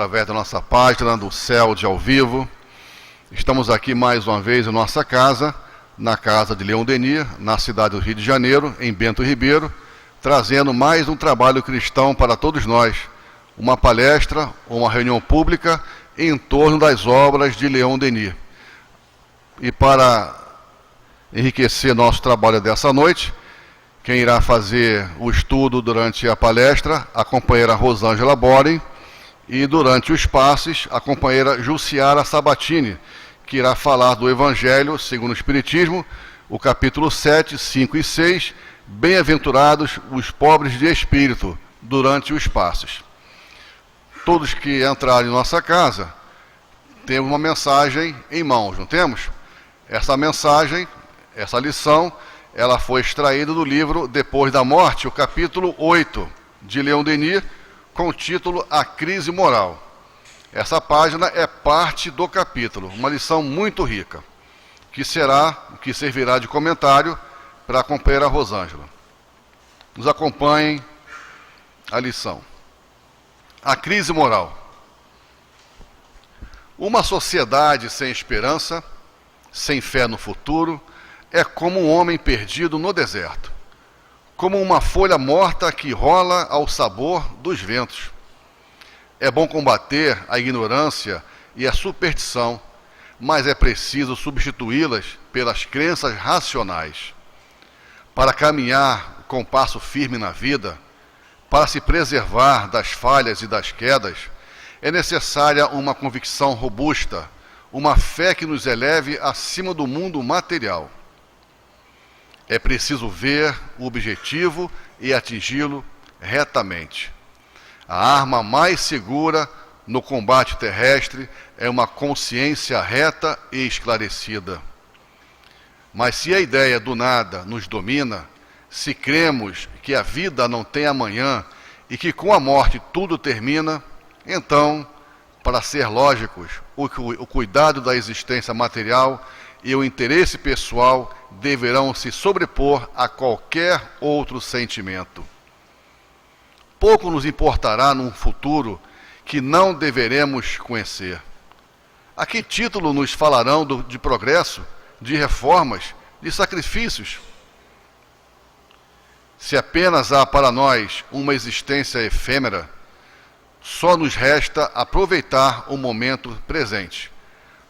através da nossa página do Céu de Ao Vivo. Estamos aqui mais uma vez em nossa casa, na casa de Leon Denis, na cidade do Rio de Janeiro, em Bento Ribeiro, trazendo mais um trabalho cristão para todos nós, uma palestra ou uma reunião pública em torno das obras de Leon Denis. E para enriquecer nosso trabalho dessa noite, quem irá fazer o estudo durante a palestra, a companheira Rosângela Boren, e durante os passes, a companheira Jussiara Sabatini, que irá falar do Evangelho segundo o Espiritismo, o capítulo 7, 5 e 6, Bem-aventurados os pobres de espírito, durante os passes. Todos que entrarem em nossa casa, temos uma mensagem em mãos, não temos? Essa mensagem, essa lição, ela foi extraída do livro Depois da Morte, o capítulo 8, de Leon Denis, com o título A Crise Moral. Essa página é parte do capítulo, uma lição muito rica, que servirá de comentário para a companheira Rosângela. Nos acompanhem a lição. A crise moral. Uma sociedade sem esperança, sem fé no futuro, é como um homem perdido no deserto, como uma folha morta que rola ao sabor dos ventos. É bom combater a ignorância e a superstição, mas é preciso substituí-las pelas crenças racionais. Para caminhar com passo firme na vida, para se preservar das falhas e das quedas, é necessária uma convicção robusta, uma fé que nos eleve acima do mundo material. É preciso ver o objetivo e atingi-lo retamente. A arma mais segura no combate terrestre é uma consciência reta e esclarecida. Mas se a ideia do nada nos domina, se cremos que a vida não tem amanhã e que com a morte tudo termina, então, para ser lógicos, o cuidado da existência material e o interesse pessoal deverão se sobrepor a qualquer outro sentimento. Pouco nos importará num futuro que não deveremos conhecer. A que título nos falarão de progresso, de reformas, de sacrifícios? Se apenas há para nós uma existência efêmera, só nos resta aproveitar o momento presente,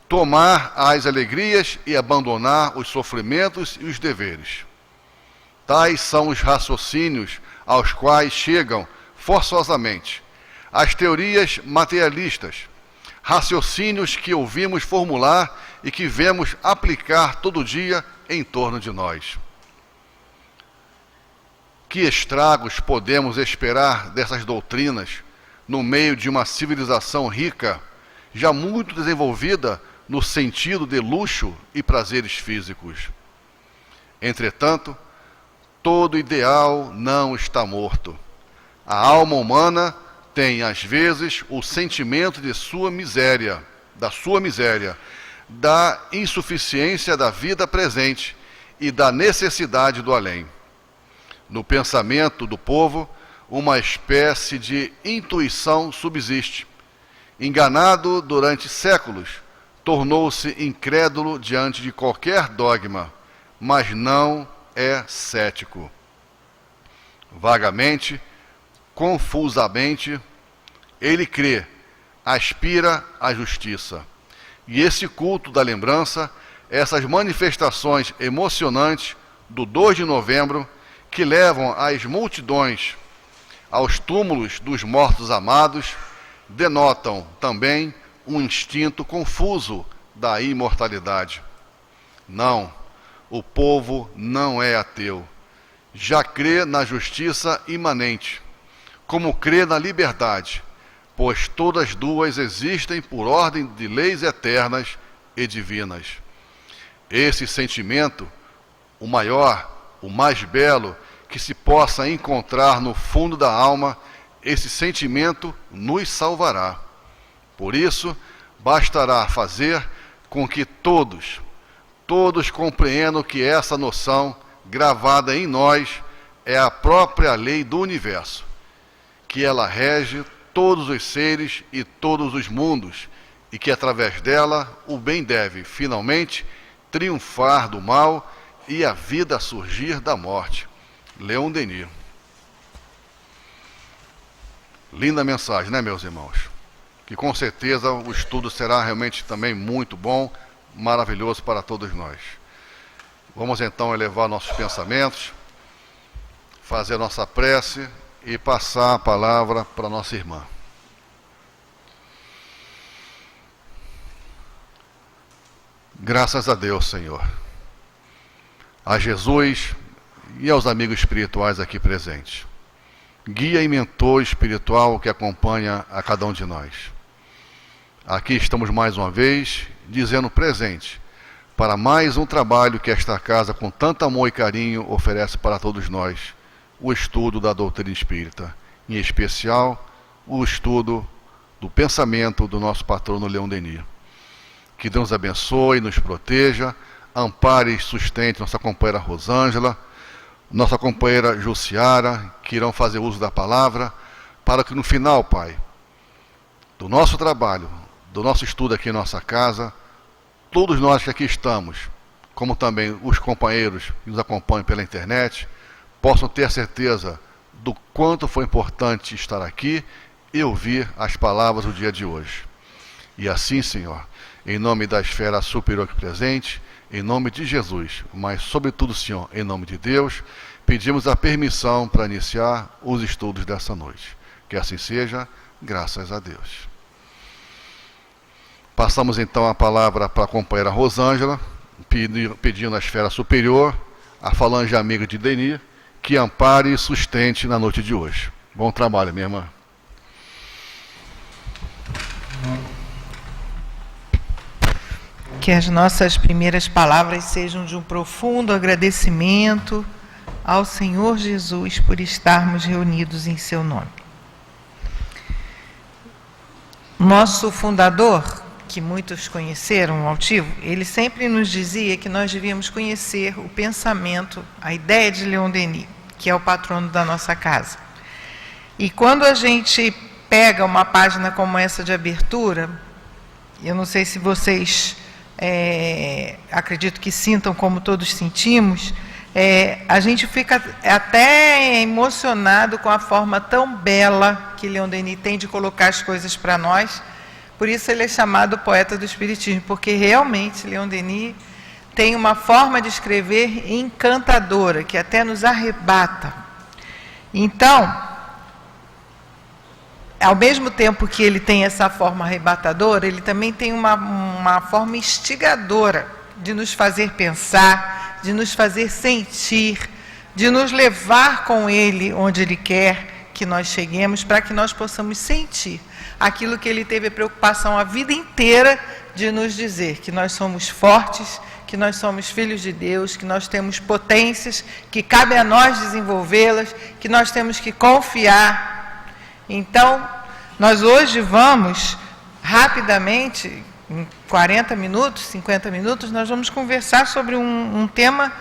tomar as alegrias e abandonar os sofrimentos e os deveres. Tais são os raciocínios aos quais chegam forçosamente as teorias materialistas, raciocínios que ouvimos formular e que vemos aplicar todo dia em torno de nós. Que estragos podemos esperar dessas doutrinas no meio de uma civilização rica, já muito desenvolvida no sentido de luxo e prazeres físicos? Entretanto, todo ideal não está morto. A alma humana tem, às vezes, o sentimento de sua miséria, da insuficiência da vida presente e da necessidade do além. No pensamento do povo, uma espécie de intuição subsiste. Enganado durante séculos, tornou-se incrédulo diante de qualquer dogma, mas não é cético. Vagamente, confusamente, ele crê, aspira à justiça. E esse culto da lembrança, essas manifestações emocionantes do 2 de novembro, que levam as multidões aos túmulos dos mortos amados, denotam também um instinto confuso da imortalidade. Não, o povo não é ateu. Já crê na justiça imanente, como crê na liberdade, pois todas duas existem por ordem de leis eternas e divinas. Esse sentimento, o maior, o mais belo que se possa encontrar no fundo da alma, esse sentimento nos salvará. Por isso, bastará fazer com que todos compreendam que essa noção, gravada em nós, é a própria lei do universo, que ela rege todos os seres e todos os mundos, e que através dela o bem deve, finalmente, triunfar do mal e a vida surgir da morte. Leon Denis. Linda mensagem, né, meus irmãos? Que com certeza o estudo será realmente também muito bom, maravilhoso para todos nós. Vamos então elevar nossos pensamentos, fazer a nossa prece e passar a palavra para nossa irmã. Graças a Deus, Senhor, a Jesus e aos amigos espirituais aqui presentes, guia e mentor espiritual que acompanha a cada um de nós. Aqui estamos mais uma vez, dizendo presente, para mais um trabalho que esta casa, com tanto amor e carinho, oferece para todos nós, o estudo da doutrina espírita, em especial, o estudo do pensamento do nosso patrono Leon Denis. Que Deus abençoe, nos proteja, ampare e sustente nossa companheira Rosângela, nossa companheira Jussiara, que irão fazer uso da palavra, para que no final, Pai, do nosso trabalho, do nosso estudo aqui em nossa casa, todos nós que aqui estamos, como também os companheiros que nos acompanham pela internet, possam ter certeza do quanto foi importante estar aqui e ouvir as palavras do dia de hoje. E assim, Senhor, em nome da esfera superior aqui presente, em nome de Jesus, mas sobretudo, Senhor, em nome de Deus, pedimos a permissão para iniciar os estudos dessa noite. Que assim seja, graças a Deus. Passamos então a palavra para a companheira Rosângela, pedindo à esfera superior, a falange amiga de Denis, que ampare e sustente na noite de hoje. Bom trabalho, minha irmã. Que as nossas primeiras palavras sejam de um profundo agradecimento ao Senhor Jesus por estarmos reunidos em seu nome. Nosso fundador, que muitos conheceram, o Altivo, ele sempre nos dizia que nós devíamos conhecer o pensamento, a ideia de Leon Denis, que é o patrono da nossa casa. E quando a gente pega uma página como essa de abertura, eu não sei se vocês acredito que sintam como todos sentimos, a gente fica até emocionado com a forma tão bela que Leon Denis tem de colocar as coisas para nós. Por isso ele é chamado poeta do Espiritismo, porque realmente Leon Denis tem uma forma de escrever encantadora, que até nos arrebata. Então, ao mesmo tempo que ele tem essa forma arrebatadora, ele também tem uma forma instigadora de nos fazer pensar, de nos fazer sentir, de nos levar com ele onde ele quer que nós cheguemos, para que nós possamos sentir aquilo que ele teve a preocupação a vida inteira de nos dizer, que nós somos fortes, que nós somos filhos de Deus, que nós temos potências, que cabe a nós desenvolvê-las, que nós temos que confiar. Então, nós hoje vamos, rapidamente, em 40 minutos, 50 minutos, nós vamos conversar sobre um tema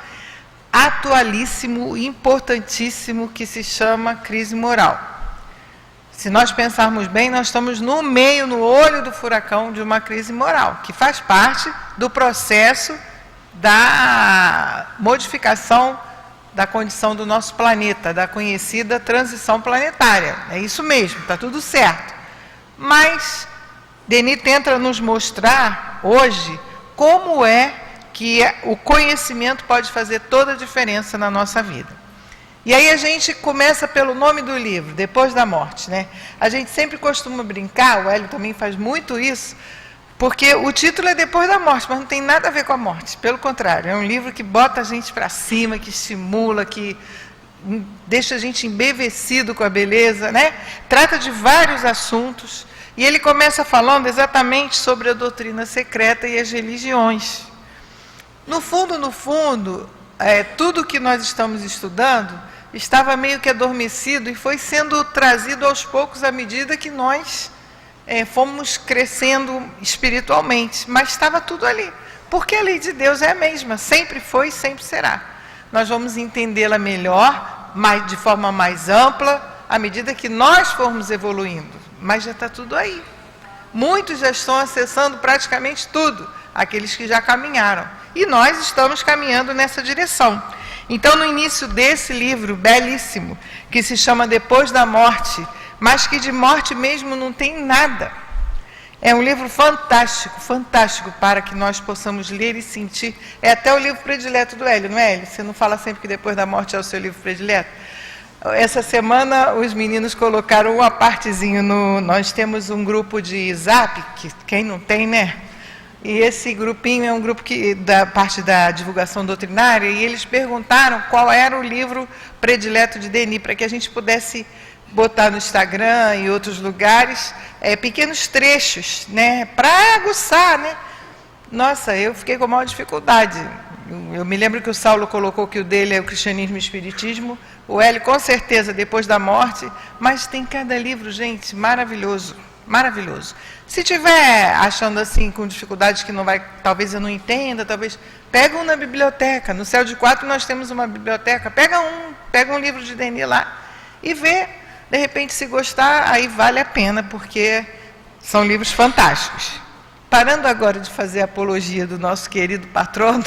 atualíssimo, importantíssimo, que se chama crise moral. Se nós pensarmos bem, nós estamos no meio, no olho do furacão de uma crise moral, que faz parte do processo da modificação da condição do nosso planeta, da conhecida transição planetária. É isso mesmo, está tudo certo. Mas Denis tenta nos mostrar hoje como é que o conhecimento pode fazer toda a diferença na nossa vida. E aí a gente começa pelo nome do livro, Depois da Morte, né? A gente sempre costuma brincar, o Hélio também faz muito isso, porque o título é Depois da Morte, mas não tem nada a ver com a morte. Pelo contrário, é um livro que bota a gente para cima, que estimula, que deixa a gente embevecido com a beleza, né? Trata de vários assuntos. E ele começa falando exatamente sobre a doutrina secreta e as religiões. No fundo, tudo que nós estamos estudando estava meio que adormecido e foi sendo trazido aos poucos à medida que nós fomos crescendo espiritualmente, mas estava tudo ali, porque a lei de Deus é a mesma, sempre foi e sempre será. Nós vamos entendê-la melhor, de forma mais ampla, à medida que nós formos evoluindo. mas já está tudo aí. Muitos já estão acessando praticamente tudo, aqueles que já caminharam. E nós estamos caminhando nessa direção. Então, no início desse livro belíssimo, que se chama Depois da Morte, mas que de morte mesmo não tem nada. É um livro fantástico, fantástico, para que nós possamos ler e sentir. É até o livro predileto do Hélio, não é, Hélio? Você não fala sempre que Depois da Morte é o seu livro predileto? Essa semana os meninos colocaram uma partezinho no... Nós temos um grupo de Zap, que quem não tem, né? E esse grupinho é um grupo que da parte da divulgação doutrinária, e eles perguntaram qual era o livro predileto de Denis, para que a gente pudesse botar no Instagram e outros lugares, pequenos trechos, né? Para aguçar, né? Nossa, eu fiquei com a maior dificuldade. Eu me lembro que o Saulo colocou que o dele é o cristianismo e o espiritismo, o Hélio com certeza Depois da Morte, mas tem cada livro, gente, maravilhoso, maravilhoso. Se tiver achando assim com dificuldade que não vai, talvez eu não entenda, talvez pega um na biblioteca. No Céu de Quatro nós temos uma biblioteca, pega um livro de Denis lá e vê, de repente se gostar, aí vale a pena, porque são livros fantásticos. Parando agora de fazer a apologia do nosso querido patrono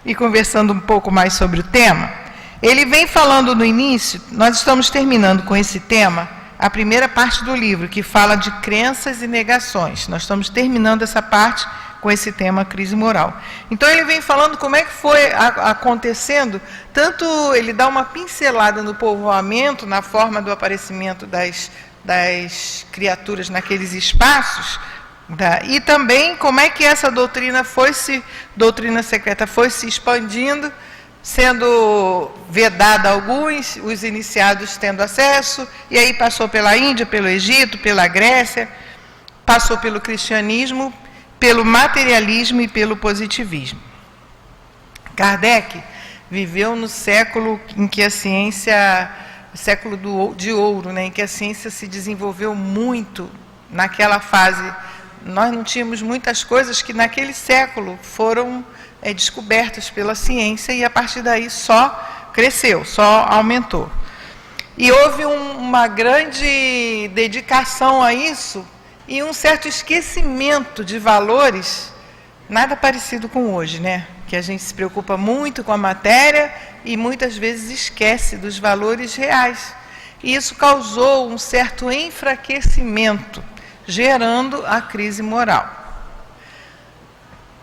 e conversando um pouco mais sobre o tema, ele vem falando no início, nós estamos terminando com esse tema, a primeira parte do livro, que fala de crenças e negações. Nós estamos terminando essa parte com esse tema, crise moral. Então, ele vem falando como é que foi acontecendo, tanto ele dá uma pincelada no povoamento, na forma do aparecimento das criaturas naqueles espaços, e também como é que essa doutrina secreta foi se expandindo, sendo vedada a alguns, os iniciados tendo acesso, e aí passou pela Índia, pelo Egito, pela Grécia, passou pelo cristianismo, pelo materialismo e pelo positivismo. Kardec viveu no século em que a ciência, século de ouro, né, em que a ciência se desenvolveu muito naquela fase. Nós não tínhamos muitas coisas que naquele século foram descobertas pela ciência, e a partir daí só cresceu, só aumentou. E houve uma grande dedicação a isso e um certo esquecimento de valores, nada parecido com hoje, né? Que a gente se preocupa muito com a matéria e muitas vezes esquece dos valores reais. E isso causou um certo enfraquecimento, gerando a crise moral.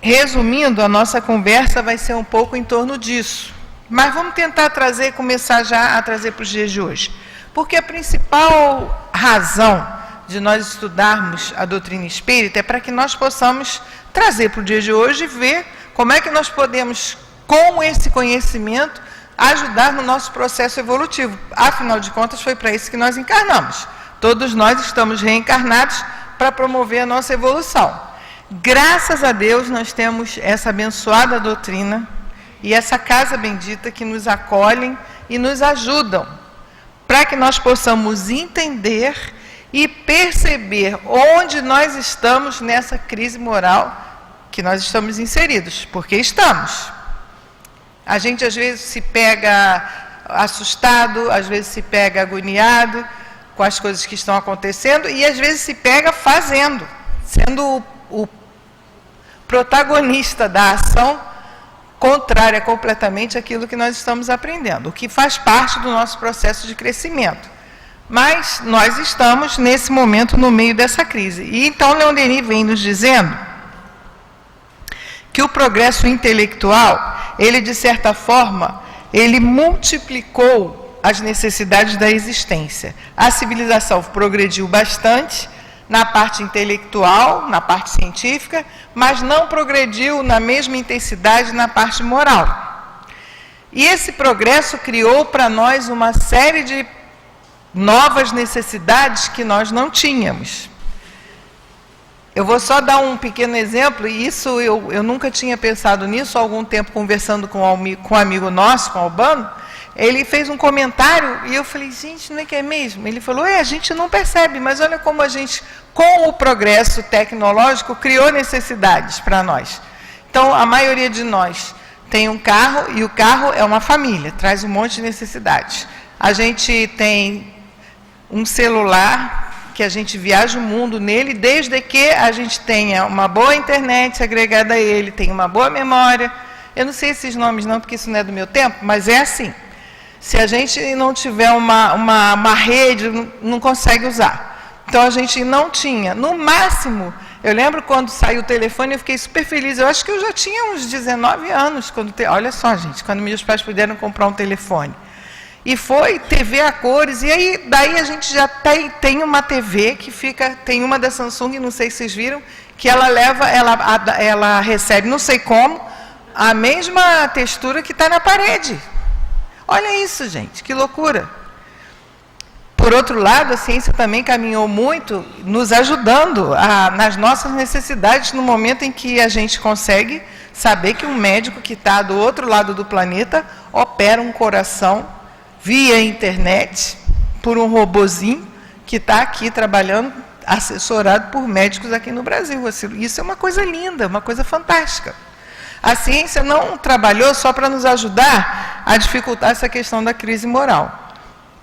Resumindo, a nossa conversa vai ser um pouco em torno disso. Mas vamos tentar começar já a trazer para os dias de hoje. Porque a principal razão de nós estudarmos a doutrina espírita é para que nós possamos trazer para o dia de hoje e ver como é que nós podemos, com esse conhecimento, ajudar no nosso processo evolutivo. Afinal de contas, foi para isso que nós encarnamos. Todos nós estamos reencarnados para promover a nossa evolução. Graças a Deus, nós temos essa abençoada doutrina e essa casa bendita que nos acolhem e nos ajudam para que nós possamos entender e perceber onde nós estamos nessa crise moral que nós estamos inseridos, porque estamos. A gente às vezes se pega assustado, às vezes se pega agoniado com as coisas que estão acontecendo e às vezes se pega fazendo, sendo o protagonista da ação contrária completamente àquilo que nós estamos aprendendo, o que faz parte do nosso processo de crescimento. Mas nós estamos, nesse momento, no meio dessa crise. E então Leon Denis vem nos dizendo que o progresso intelectual, ele, de certa forma, ele multiplicou as necessidades da existência. A civilização progrediu bastante na parte intelectual, na parte científica, mas não progrediu na mesma intensidade na parte moral. E esse progresso criou para nós uma série de novas necessidades que nós não tínhamos. Eu vou só dar um pequeno exemplo, e isso eu nunca tinha pensado nisso. Há algum tempo, conversando com um amigo nosso, com o Albano, ele fez um comentário e eu falei, gente, não é que é mesmo? Ele falou, a gente não percebe, mas olha como a gente, com o progresso tecnológico, criou necessidades para nós. Então, a maioria de nós tem um carro, e o carro é uma família, traz um monte de necessidades. A gente tem um celular, que a gente viaja o mundo nele, desde que a gente tenha uma boa internet agregada a ele, tenha uma boa memória. Eu não sei esses nomes não, porque isso não é do meu tempo, mas é assim. Se a gente não tiver uma rede, não consegue usar. Então a gente não tinha. No máximo, eu lembro quando saiu o telefone, eu fiquei super feliz. Eu acho que eu já tinha uns 19 anos. Olha só, gente, quando meus pais puderam comprar um telefone. E foi TV a cores. E aí, daí a gente já tem uma TV que tem uma da Samsung, não sei se vocês viram, que ela recebe, não sei como, a mesma textura que está na parede. Olha isso, gente, que loucura. Por outro lado, a ciência também caminhou muito, nos ajudando nas nossas necessidades, no momento em que a gente consegue saber que um médico que está do outro lado do planeta opera um coração via internet, por um robozinho que está aqui trabalhando, assessorado por médicos aqui no Brasil. Isso é uma coisa linda, uma coisa fantástica. A ciência não trabalhou só para nos ajudar a dificultar essa questão da crise moral.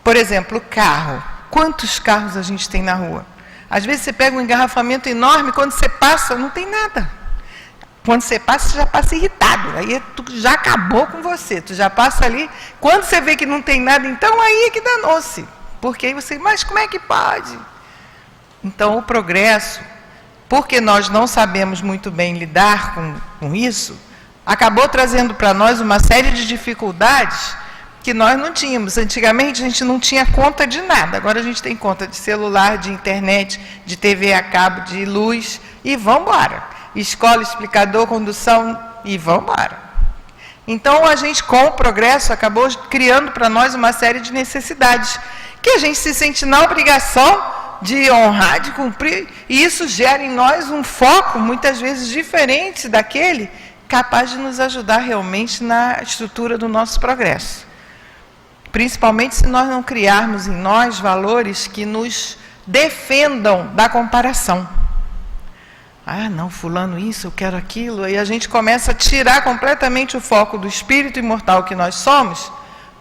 Por exemplo, o carro. Quantos carros a gente tem na rua? Às vezes você pega um engarrafamento enorme, quando você passa, não tem nada. Quando você passa, você já passa irritado. Aí tu já acabou com você. Tu já passa ali. Quando você vê que não tem nada, então aí é que danou-se. Porque aí você, mas como é que pode? Então o progresso, porque nós não sabemos muito bem lidar com isso, acabou trazendo para nós uma série de dificuldades que nós não tínhamos. Antigamente a gente não tinha conta de nada. Agora a gente tem conta de celular, de internet, de TV a cabo, de luz e vamos embora. Escola, explicador, condução e vamos embora. Então a gente, com o progresso, acabou criando para nós uma série de necessidades que a gente se sente na obrigação de honrar, de cumprir, e isso gera em nós um foco, muitas vezes diferente daquele, capaz de nos ajudar realmente na estrutura do nosso progresso. Principalmente se nós não criarmos em nós valores que nos defendam da comparação. Ah, não, fulano isso, eu quero aquilo. Aí a gente começa a tirar completamente o foco do espírito imortal que nós somos,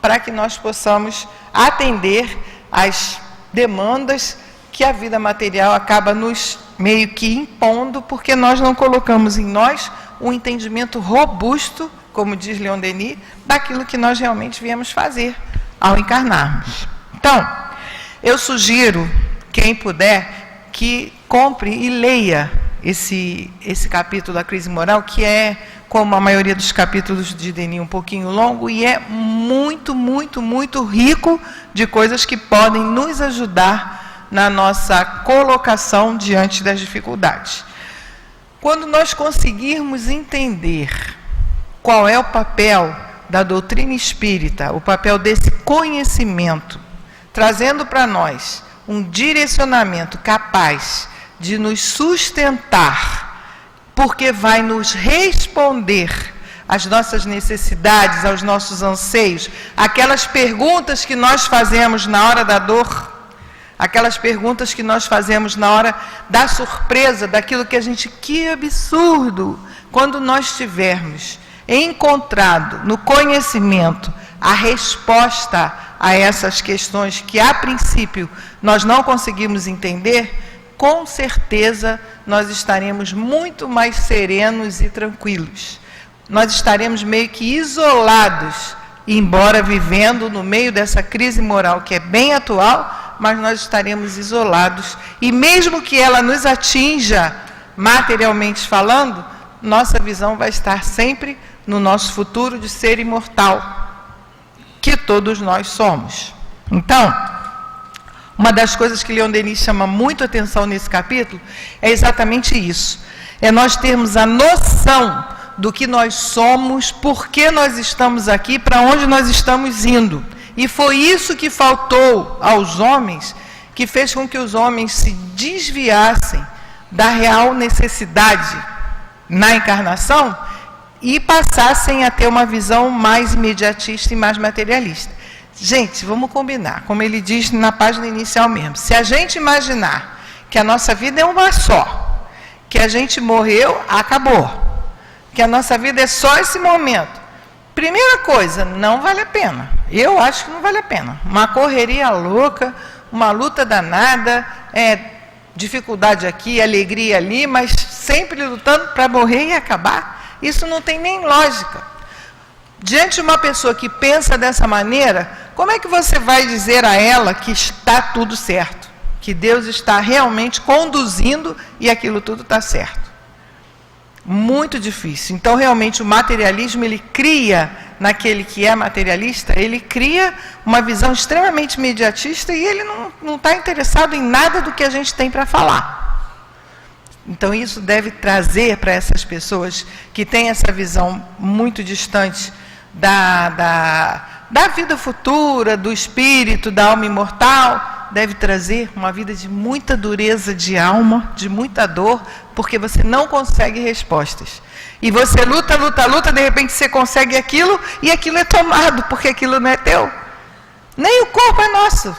para que nós possamos atender às demandas que a vida material acaba nos meio que impondo, porque nós não colocamos em nós um entendimento robusto, como diz Leon Denis, daquilo que nós realmente viemos fazer ao encarnarmos. Então, eu sugiro, quem puder, que compre e leia esse capítulo da crise moral, que é, como a maioria dos capítulos de Denis, um pouquinho longo, e é muito, muito, muito rico de coisas que podem nos ajudar na nossa colocação diante das dificuldades. Quando nós conseguirmos entender qual é o papel da doutrina espírita, o papel desse conhecimento, trazendo para nós um direcionamento capaz de nos sustentar, porque vai nos responder às nossas necessidades, aos nossos anseios, aquelas perguntas que nós fazemos na hora da dor, aquelas perguntas que nós fazemos na hora da surpresa, daquilo que a gente, que absurdo, quando nós tivermos encontrado no conhecimento a resposta a essas questões que a princípio nós não conseguimos entender, com certeza nós estaremos muito mais serenos e tranquilos. Nós estaremos meio que isolados, embora vivendo no meio dessa crise moral que é bem atual, mas nós estaremos isolados. E mesmo que ela nos atinja materialmente falando, nossa visão vai estar sempre no nosso futuro de ser imortal, que todos nós somos. Então, uma das coisas que Leon Denis chama muito atenção nesse capítulo é exatamente isso. É nós termos a noção do que nós somos, por que nós estamos aqui, para onde nós estamos indo. E foi isso que faltou aos homens, que fez com que os homens se desviassem da real necessidade na encarnação e passassem a ter uma visão mais imediatista e mais materialista. Gente, vamos combinar, como ele diz na página inicial mesmo, se a gente imaginar que a nossa vida é uma só, que a gente morreu, acabou, que a nossa vida é só esse momento, primeira coisa, não vale a pena. Eu acho que não vale a pena. Uma correria louca, uma luta danada, dificuldade aqui, alegria ali, mas sempre lutando para morrer e acabar. Isso não tem nem lógica. Diante de uma pessoa que pensa dessa maneira, como é que você vai dizer a ela que está tudo certo? Que Deus está realmente conduzindo e aquilo tudo está certo? Muito difícil. Então, realmente, o materialismo, ele cria, naquele que é materialista, ele cria uma visão extremamente imediatista e ele não está interessado em nada do que a gente tem para falar. Então, isso deve trazer para essas pessoas que têm essa visão muito distante da vida futura, do espírito, da alma imortal, deve trazer uma vida de muita dureza de alma, de muita dor, porque você não consegue respostas. E você luta, de repente você consegue aquilo, e aquilo é tomado, porque aquilo não é teu. Nem o corpo é nosso.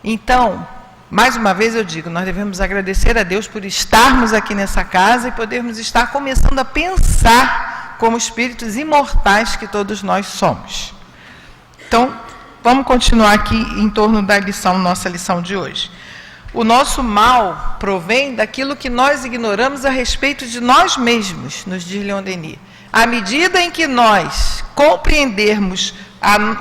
Então, mais uma vez eu digo, nós devemos agradecer a Deus por estarmos aqui nessa casa e podermos estar começando a pensar como espíritos imortais que todos nós somos. Então, vamos continuar aqui em torno da nossa lição de hoje. O nosso mal provém daquilo que nós ignoramos a respeito de nós mesmos, nos diz Leon Denis. À medida em que nós compreendermos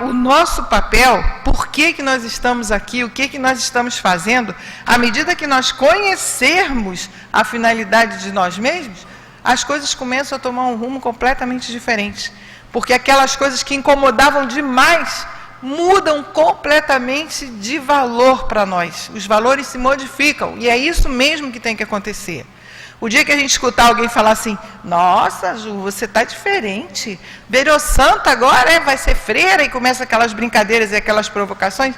o nosso papel, por que nós estamos aqui, o que nós estamos fazendo, à medida que nós conhecermos a finalidade de nós mesmos, as coisas começam a tomar um rumo completamente diferente. Porque aquelas coisas que incomodavam demais mudam completamente de valor para nós. Os valores se modificam. E é isso mesmo que tem que acontecer. O dia que a gente escutar alguém falar assim, nossa, Ju, você está diferente. Virou santa agora, vai ser freira, e começa aquelas brincadeiras e aquelas provocações.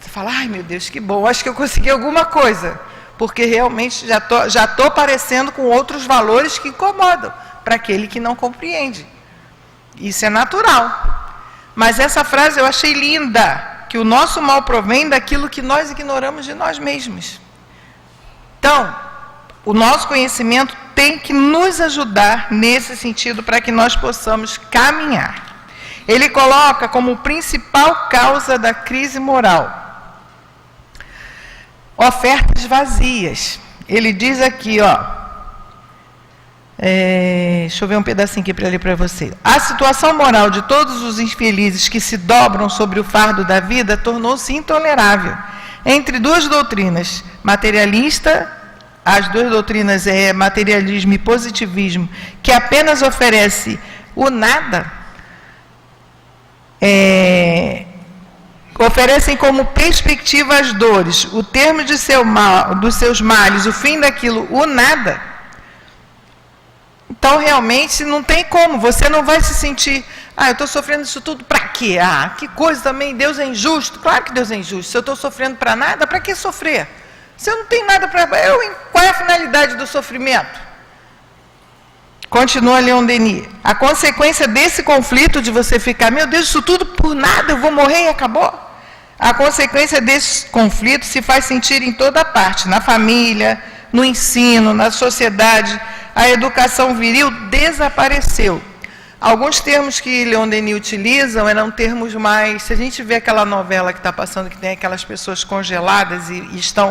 Você fala, ai meu Deus, que bom, acho que eu consegui alguma coisa. Porque realmente já estou parecendo com outros valores que incomodam para aquele que não compreende. Isso é natural. Mas essa frase eu achei linda, que o nosso mal provém daquilo que nós ignoramos de nós mesmos. Então, o nosso conhecimento tem que nos ajudar nesse sentido para que nós possamos caminhar. Ele coloca como principal causa da crise moral ofertas vazias. Ele diz aqui, deixa eu ver um pedacinho aqui para ler para você. A situação moral de todos os infelizes que se dobram sobre o fardo da vida tornou-se intolerável. Entre duas doutrinas, as duas doutrinas é materialismo e positivismo, que apenas oferece o nada, oferecem como perspectiva as dores, o termo de dos seus males, o fim daquilo, o nada. Então, realmente, não tem como, você não vai se sentir, eu estou sofrendo isso tudo para quê? Que coisa também, Deus é injusto. Claro que Deus é injusto. Se eu estou sofrendo para nada, para que sofrer? Se eu não tenho nada para... Qual é a finalidade do sofrimento? Continua Leon Denis. A consequência desse conflito de você ficar, meu Deus, isso tudo por nada, eu vou morrer e acabou. A consequência desse conflito se faz sentir em toda parte, na família, no ensino, na sociedade. A educação viril desapareceu. Alguns termos que Leon Denis utilizam eram termos mais... Se a gente vê aquela novela que está passando, que tem aquelas pessoas congeladas e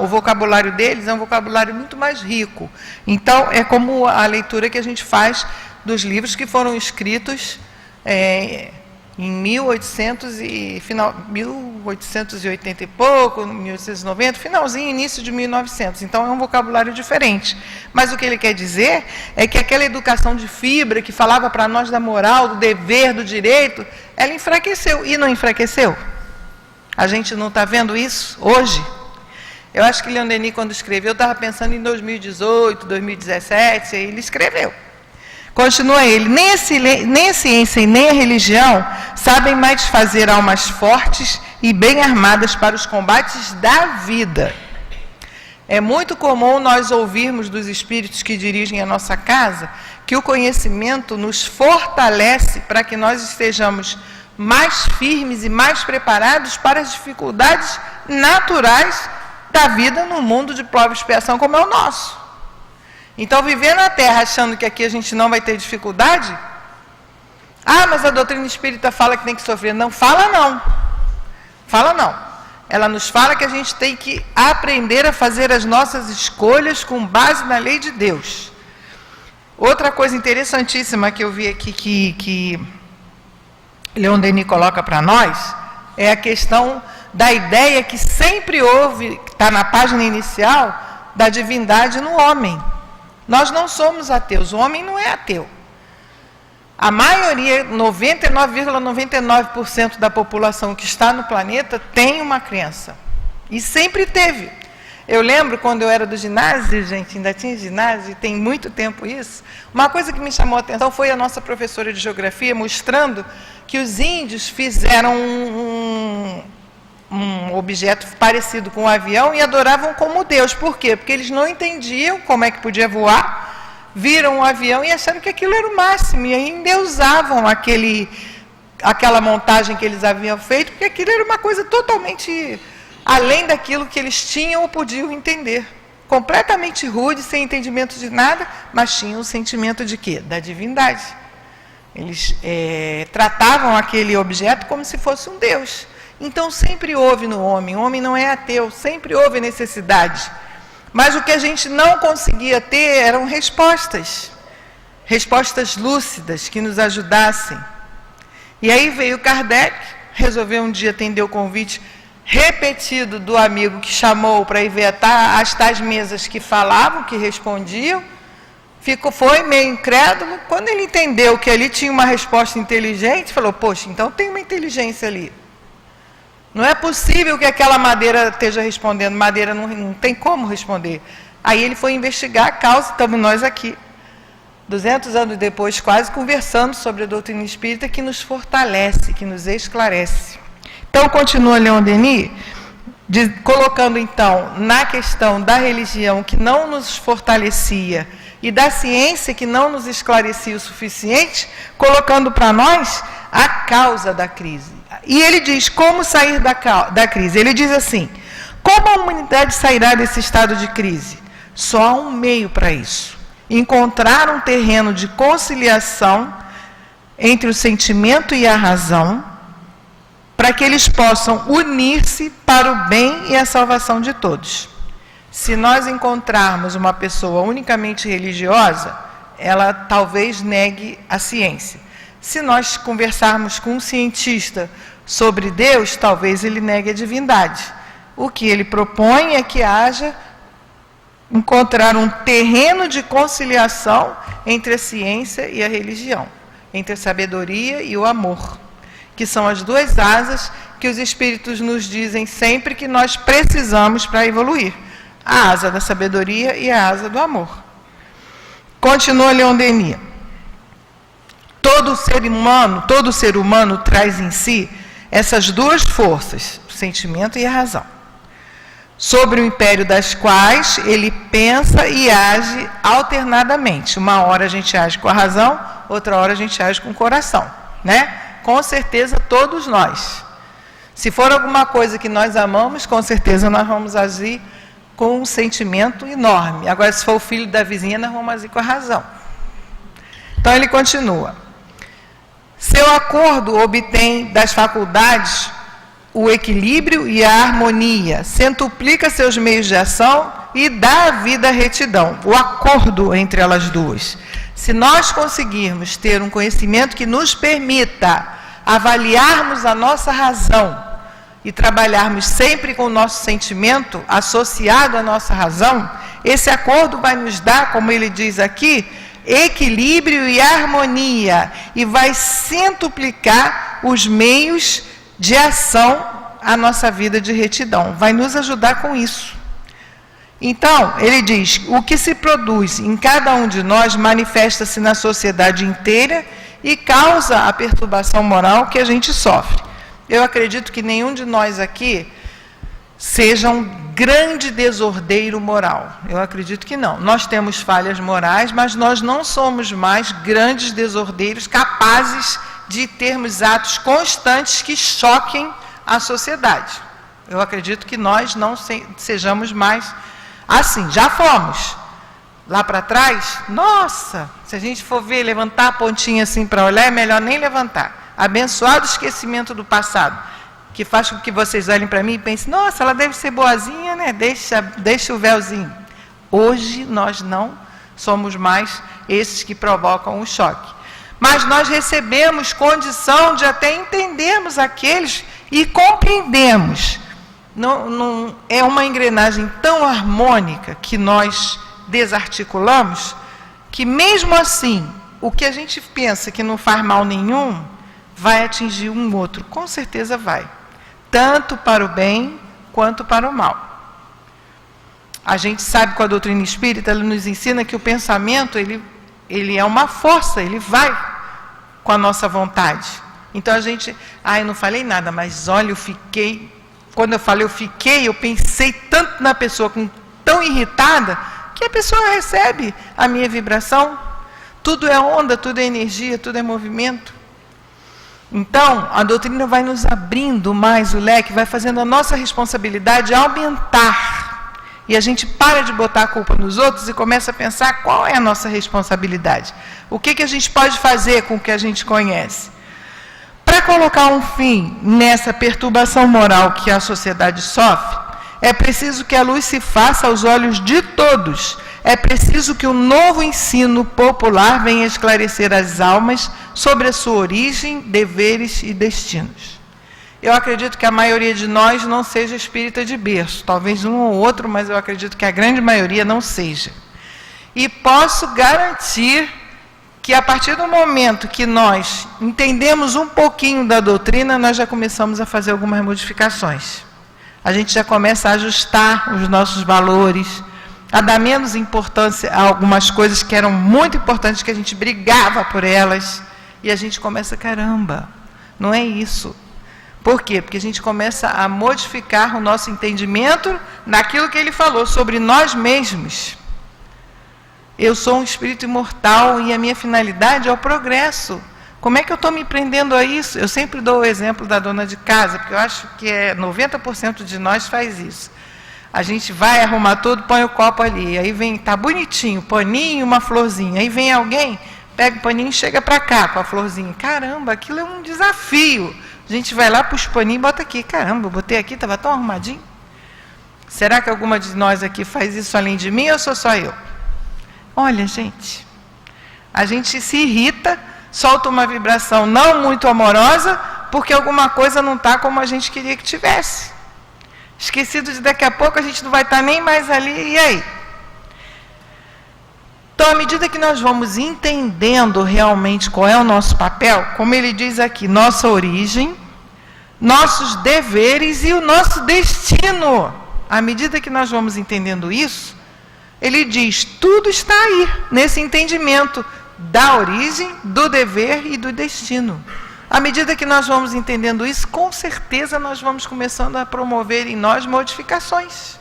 o vocabulário deles é um vocabulário muito mais rico. Então, é como a leitura que a gente faz dos livros que foram escritos em 1880 e pouco, 1890, finalzinho, início de 1900. Então, é um vocabulário diferente. Mas o que ele quer dizer é que aquela educação de fibra que falava para nós da moral, do dever, do direito, ela enfraqueceu. E não enfraqueceu? A gente não está vendo isso hoje? Eu acho que Leon Denis, quando escreveu, eu estava pensando em 2018, 2017, ele escreveu. Continua ele, nem a ciência e nem a religião sabem mais fazer almas fortes e bem armadas para os combates da vida. É muito comum nós ouvirmos dos espíritos que dirigem a nossa casa que o conhecimento nos fortalece para que nós estejamos mais firmes e mais preparados para as dificuldades naturais da vida no mundo de prova e expiação como é o nosso. Então, viver na Terra achando que aqui a gente não vai ter dificuldade, mas a doutrina espírita fala que tem que sofrer. Não, fala não. Fala não. ela nos fala que a gente tem que aprender a fazer as nossas escolhas com base na lei de Deus. Outra coisa interessantíssima que eu vi aqui que Leon Denis coloca para nós é a questão da ideia que sempre houve, está na página inicial, da divindade no homem. Nós não somos ateus, o homem não é ateu. A maioria, 99,99% da população que está no planeta tem uma crença. E sempre teve. Eu lembro quando eu era do ginásio, gente, ainda tinha ginásio, tem muito tempo isso. Uma coisa que me chamou a atenção foi a nossa professora de geografia mostrando que os índios fizeram um objeto parecido com um avião e adoravam como Deus. Por quê? Porque eles não entendiam como é que podia voar, viram um avião e acharam que aquilo era o máximo, e aí endeusavam aquela montagem que eles haviam feito, porque aquilo era uma coisa totalmente além daquilo que eles tinham ou podiam entender. Completamente rude, sem entendimento de nada, mas tinham um sentimento de quê? Da divindade. Eles tratavam aquele objeto como se fosse um Deus. Então sempre houve no homem, o homem não é ateu, sempre houve necessidade. Mas o que a gente não conseguia ter eram respostas lúcidas que nos ajudassem. E aí veio Kardec, resolveu um dia atender o convite repetido do amigo que chamou para ir ver as tais mesas que falavam, que respondiam. Foi meio incrédulo. Quando ele entendeu que ali tinha uma resposta inteligente, falou, poxa, então tem uma inteligência ali. Não é possível que aquela madeira esteja respondendo, madeira não tem como responder. Aí ele foi investigar a causa, estamos nós aqui, 200 anos depois, quase, conversando sobre a doutrina espírita que nos fortalece, que nos esclarece. Então, continua Leon Denis, colocando então na questão da religião que não nos fortalecia e da ciência que não nos esclarecia o suficiente, colocando para nós a causa da crise. E ele diz como sair da crise. Ele diz assim, como a humanidade sairá desse estado de crise? Só há um meio para isso. Encontrar um terreno de conciliação entre o sentimento e a razão, para que eles possam unir-se para o bem e a salvação de todos. Se nós encontrarmos uma pessoa unicamente religiosa, ela talvez negue a ciência. Se nós conversarmos com um cientista sobre Deus, talvez ele negue a divindade. O que ele propõe é que encontrar um terreno de conciliação entre a ciência e a religião, entre a sabedoria e o amor, que são as duas asas que os espíritos nos dizem sempre que nós precisamos para evoluir. A asa da sabedoria e a asa do amor. Continua Leon Denis. Todo ser humano traz em si essas duas forças, o sentimento e a razão, sobre o império das quais ele pensa e age alternadamente. Uma hora a gente age com a razão, outra hora a gente age com o coração, né? Com certeza todos nós. Se for alguma coisa que nós amamos, com certeza nós vamos agir com um sentimento enorme. Agora, se for o filho da vizinha, nós vamos agir com a razão. Então ele continua. Seu acordo obtém das faculdades o equilíbrio e a harmonia, centuplica seus meios de ação e dá à vida a retidão, o acordo entre elas duas. Se nós conseguirmos ter um conhecimento que nos permita avaliarmos a nossa razão e trabalharmos sempre com o nosso sentimento associado à nossa razão, esse acordo vai nos dar, como ele diz aqui, equilíbrio e harmonia, e vai centuplicar os meios de ação à nossa vida de retidão, vai nos ajudar com isso. Então, ele diz, o que se produz em cada um de nós manifesta-se na sociedade inteira e causa a perturbação moral que a gente sofre. Eu acredito que nenhum de nós aqui seja um grande desordeiro moral. Eu acredito que não. Nós temos falhas morais, mas nós não somos mais grandes desordeiros capazes de termos atos constantes que choquem a sociedade. Eu acredito que nós não sejamos mais assim. Já fomos. Lá para trás, nossa, se a gente for ver, levantar a pontinha assim para olhar, é melhor nem levantar. Abençoado esquecimento do passado. que faz com que vocês olhem para mim e pensem, nossa, ela deve ser boazinha, né? Deixa o véuzinho. Hoje nós não somos mais esses que provocam o choque. Mas nós recebemos condição de até entendermos aqueles e compreendemos. Não é uma engrenagem tão harmônica que nós desarticulamos, que mesmo assim, o que a gente pensa que não faz mal nenhum, vai atingir um outro. Com certeza vai. Tanto para o bem, quanto para o mal. A gente sabe, com a doutrina espírita, ela nos ensina que o pensamento, ele é uma força, ele vai com a nossa vontade. Então a gente, eu não falei nada, mas olha, quando eu falei eu pensei tanto na pessoa, tão irritada, que a pessoa recebe a minha vibração. Tudo é onda, tudo é energia, tudo é movimento. Então, a doutrina vai nos abrindo mais o leque, vai fazendo a nossa responsabilidade aumentar. E a gente para de botar a culpa nos outros e começa a pensar qual é a nossa responsabilidade. O que a gente pode fazer com o que a gente conhece? Para colocar um fim nessa perturbação moral que a sociedade sofre, é preciso que a luz se faça aos olhos de todos. É preciso que o novo ensino popular venha esclarecer as almas sobre a sua origem, deveres e destinos. Eu acredito que a maioria de nós não seja espírita de berço. Talvez um ou outro, mas eu acredito que a grande maioria não seja. E posso garantir que a partir do momento que nós entendemos um pouquinho da doutrina, nós já começamos a fazer algumas modificações. A gente já começa a ajustar os nossos valores, a dar menos importância a algumas coisas que eram muito importantes, que a gente brigava por elas, e a gente começa, caramba, não é isso. Por quê? Porque a gente começa a modificar o nosso entendimento naquilo que ele falou sobre nós mesmos. Eu sou um espírito imortal e a minha finalidade é o progresso. Como é que eu estou me prendendo a isso? Eu sempre dou o exemplo da dona de casa, porque eu acho que 90% de nós faz isso. A gente vai arrumar tudo, põe o copo ali, aí vem, tá bonitinho, paninho e uma florzinha. Aí vem alguém, pega o paninho e chega para cá com a florzinha. Caramba, aquilo é um desafio. A gente vai lá, puxa o paninho e bota aqui. Caramba, eu botei aqui, estava tão arrumadinho. Será que alguma de nós aqui faz isso além de mim ou sou só eu? Olha, gente, a gente se irrita, solta uma vibração não muito amorosa, porque alguma coisa não está como a gente queria que tivesse. Esquecido de daqui a pouco a gente não vai estar nem mais ali, e aí? Então, à medida que nós vamos entendendo realmente qual é o nosso papel, como ele diz aqui, nossa origem, nossos deveres e o nosso destino. À medida que nós vamos entendendo isso, ele diz, tudo está aí, nesse entendimento da origem, do dever e do destino. À medida que nós vamos entendendo isso, com certeza nós vamos começando a promover em nós modificações.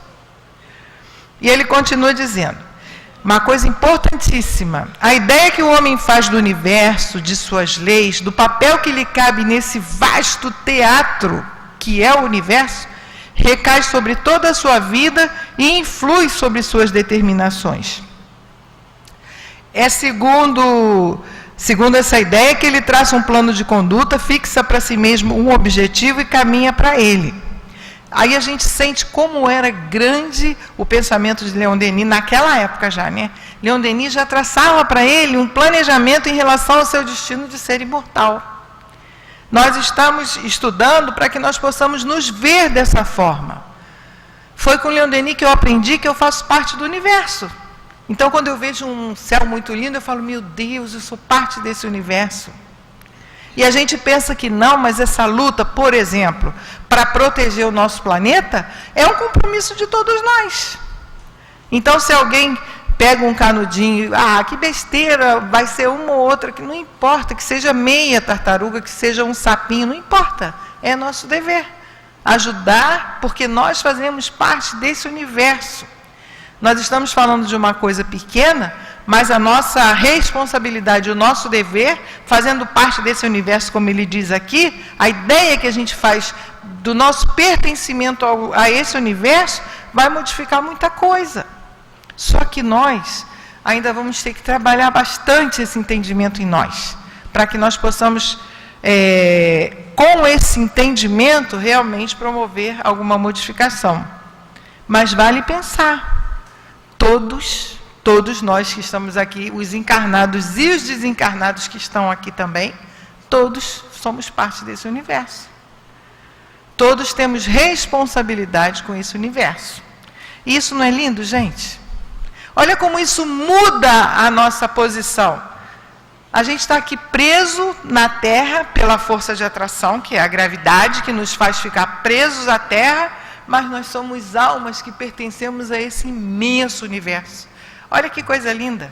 E ele continua dizendo, uma coisa importantíssima, a ideia que o homem faz do universo, de suas leis, do papel que lhe cabe nesse vasto teatro que é o universo, recai sobre toda a sua vida e influi sobre suas determinações. É segundo essa ideia que ele traça um plano de conduta, fixa para si mesmo um objetivo e caminha para ele. Aí a gente sente como era grande o pensamento de Leon Denis naquela época já, né? Leon Denis já traçava para ele um planejamento em relação ao seu destino de ser imortal. Nós estamos estudando para que nós possamos nos ver dessa forma. Foi com Leon Denis que eu aprendi que eu faço parte do universo. Então, quando eu vejo um céu muito lindo, eu falo, meu Deus, eu sou parte desse universo. E a gente pensa que não, mas essa luta, por exemplo, para proteger o nosso planeta, é um compromisso de todos nós. Então, se alguém pega um canudinho, que besteira, vai ser uma ou outra, que não importa, que seja meia tartaruga, que seja um sapinho, não importa, é nosso dever. Ajudar, porque nós fazemos parte desse universo. Nós estamos falando de uma coisa pequena, mas a nossa responsabilidade, o nosso dever, fazendo parte desse universo, como ele diz aqui, a ideia que a gente faz do nosso pertencimento a esse universo, vai modificar muita coisa. Só que nós ainda vamos ter que trabalhar bastante esse entendimento em nós, para que nós possamos com esse entendimento, realmente promover alguma modificação. Mas vale pensar, todos nós que estamos aqui, os encarnados e os desencarnados que estão aqui também, todos somos parte desse universo. Todos temos responsabilidade com esse universo. E isso não é lindo, gente? Olha como isso muda a nossa posição. A gente está aqui preso na Terra pela força de atração, que é a gravidade, que nos faz ficar presos à Terra, mas nós somos almas que pertencemos a esse imenso universo. Olha que coisa linda.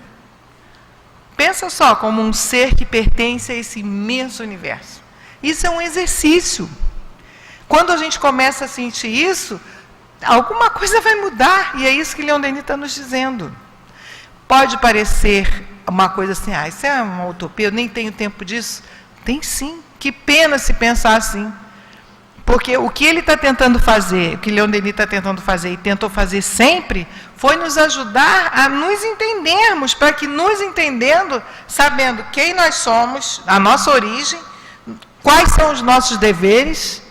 Pensa só como um ser que pertence a esse imenso universo. Isso é um exercício. Quando a gente começa a sentir isso, alguma coisa vai mudar, e é isso que Leon Denis está nos dizendo. Pode parecer uma coisa assim, isso é uma utopia, eu nem tenho tempo disso. Tem sim, que pena se pensar assim. Porque o que ele está tentando fazer, o que Leon Denis está tentando fazer e tentou fazer sempre, foi nos ajudar a nos entendermos, para que nos entendendo, sabendo quem nós somos, a nossa origem, quais são os nossos deveres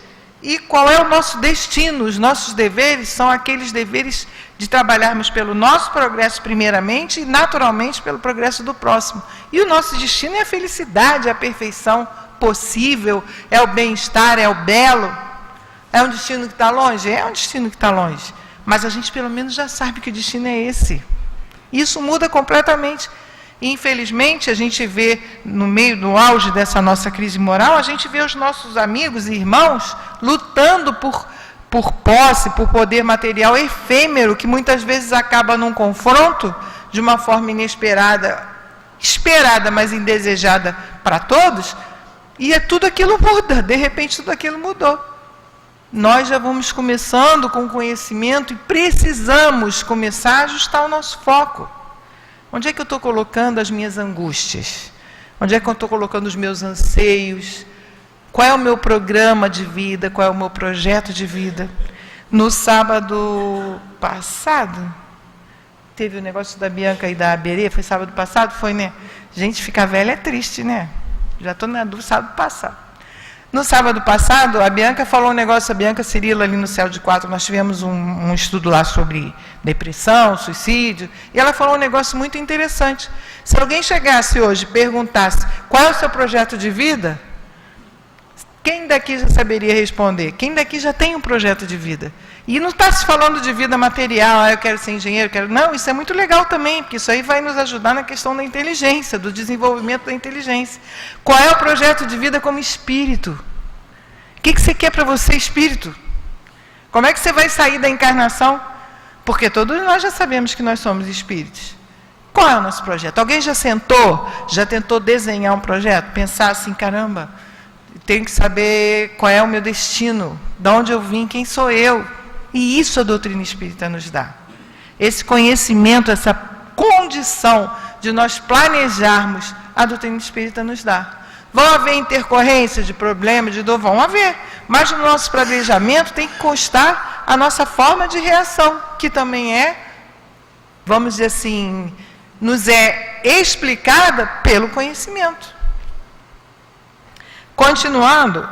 e qual é o nosso destino. Os nossos deveres são aqueles deveres de trabalharmos pelo nosso progresso primeiramente e naturalmente pelo progresso do próximo. E o nosso destino é a felicidade, é a perfeição possível, é o bem-estar, é o belo. É um destino que está longe? É um destino que está longe. Mas a gente pelo menos já sabe que o destino é esse. Isso muda completamente. E, infelizmente, a gente vê, no meio do auge dessa nossa crise moral, a gente vê os nossos amigos e irmãos lutando por posse, por poder material efêmero, que muitas vezes acaba num confronto de uma forma inesperada, esperada, mas indesejada para todos, e tudo aquilo muda, de repente tudo aquilo mudou. Nós já vamos começando com conhecimento e precisamos começar a ajustar o nosso foco. Onde é que eu estou colocando as minhas angústias? Onde é que eu estou colocando os meus anseios? Qual é o meu programa de vida? Qual é o meu projeto de vida? No sábado passado, teve o negócio da Bianca e da Berê, foi sábado passado? Foi, né? Gente, ficar velha é triste, né? Já estou na dúvida, sábado passado. No sábado passado, a Bianca falou um negócio, a Bianca Cirilo, ali no Céu de Quatro, nós tivemos um estudo lá sobre depressão, suicídio, e ela falou um negócio muito interessante. Se alguém chegasse hoje e perguntasse qual é o seu projeto de vida, quem daqui já saberia responder? Quem daqui já tem um projeto de vida? E não está se falando de vida material, eu quero ser engenheiro, não, isso é muito legal também, porque isso aí vai nos ajudar na questão da inteligência, do desenvolvimento da inteligência. Qual é o projeto de vida como espírito? O que você quer para você, espírito? Como é que você vai sair da encarnação? Porque todos nós já sabemos que nós somos espíritos. Qual é o nosso projeto? Alguém já sentou, já tentou desenhar um projeto? Pensar assim, caramba, tenho que saber qual é o meu destino, de onde eu vim, quem sou eu. E isso a doutrina espírita nos dá. Esse conhecimento, essa condição de nós planejarmos, a doutrina espírita nos dá. Vão haver intercorrências de problemas, de dor? Vão haver. Mas no nosso planejamento tem que constar a nossa forma de reação, que também é, vamos dizer assim, nos é explicada pelo conhecimento. Continuando,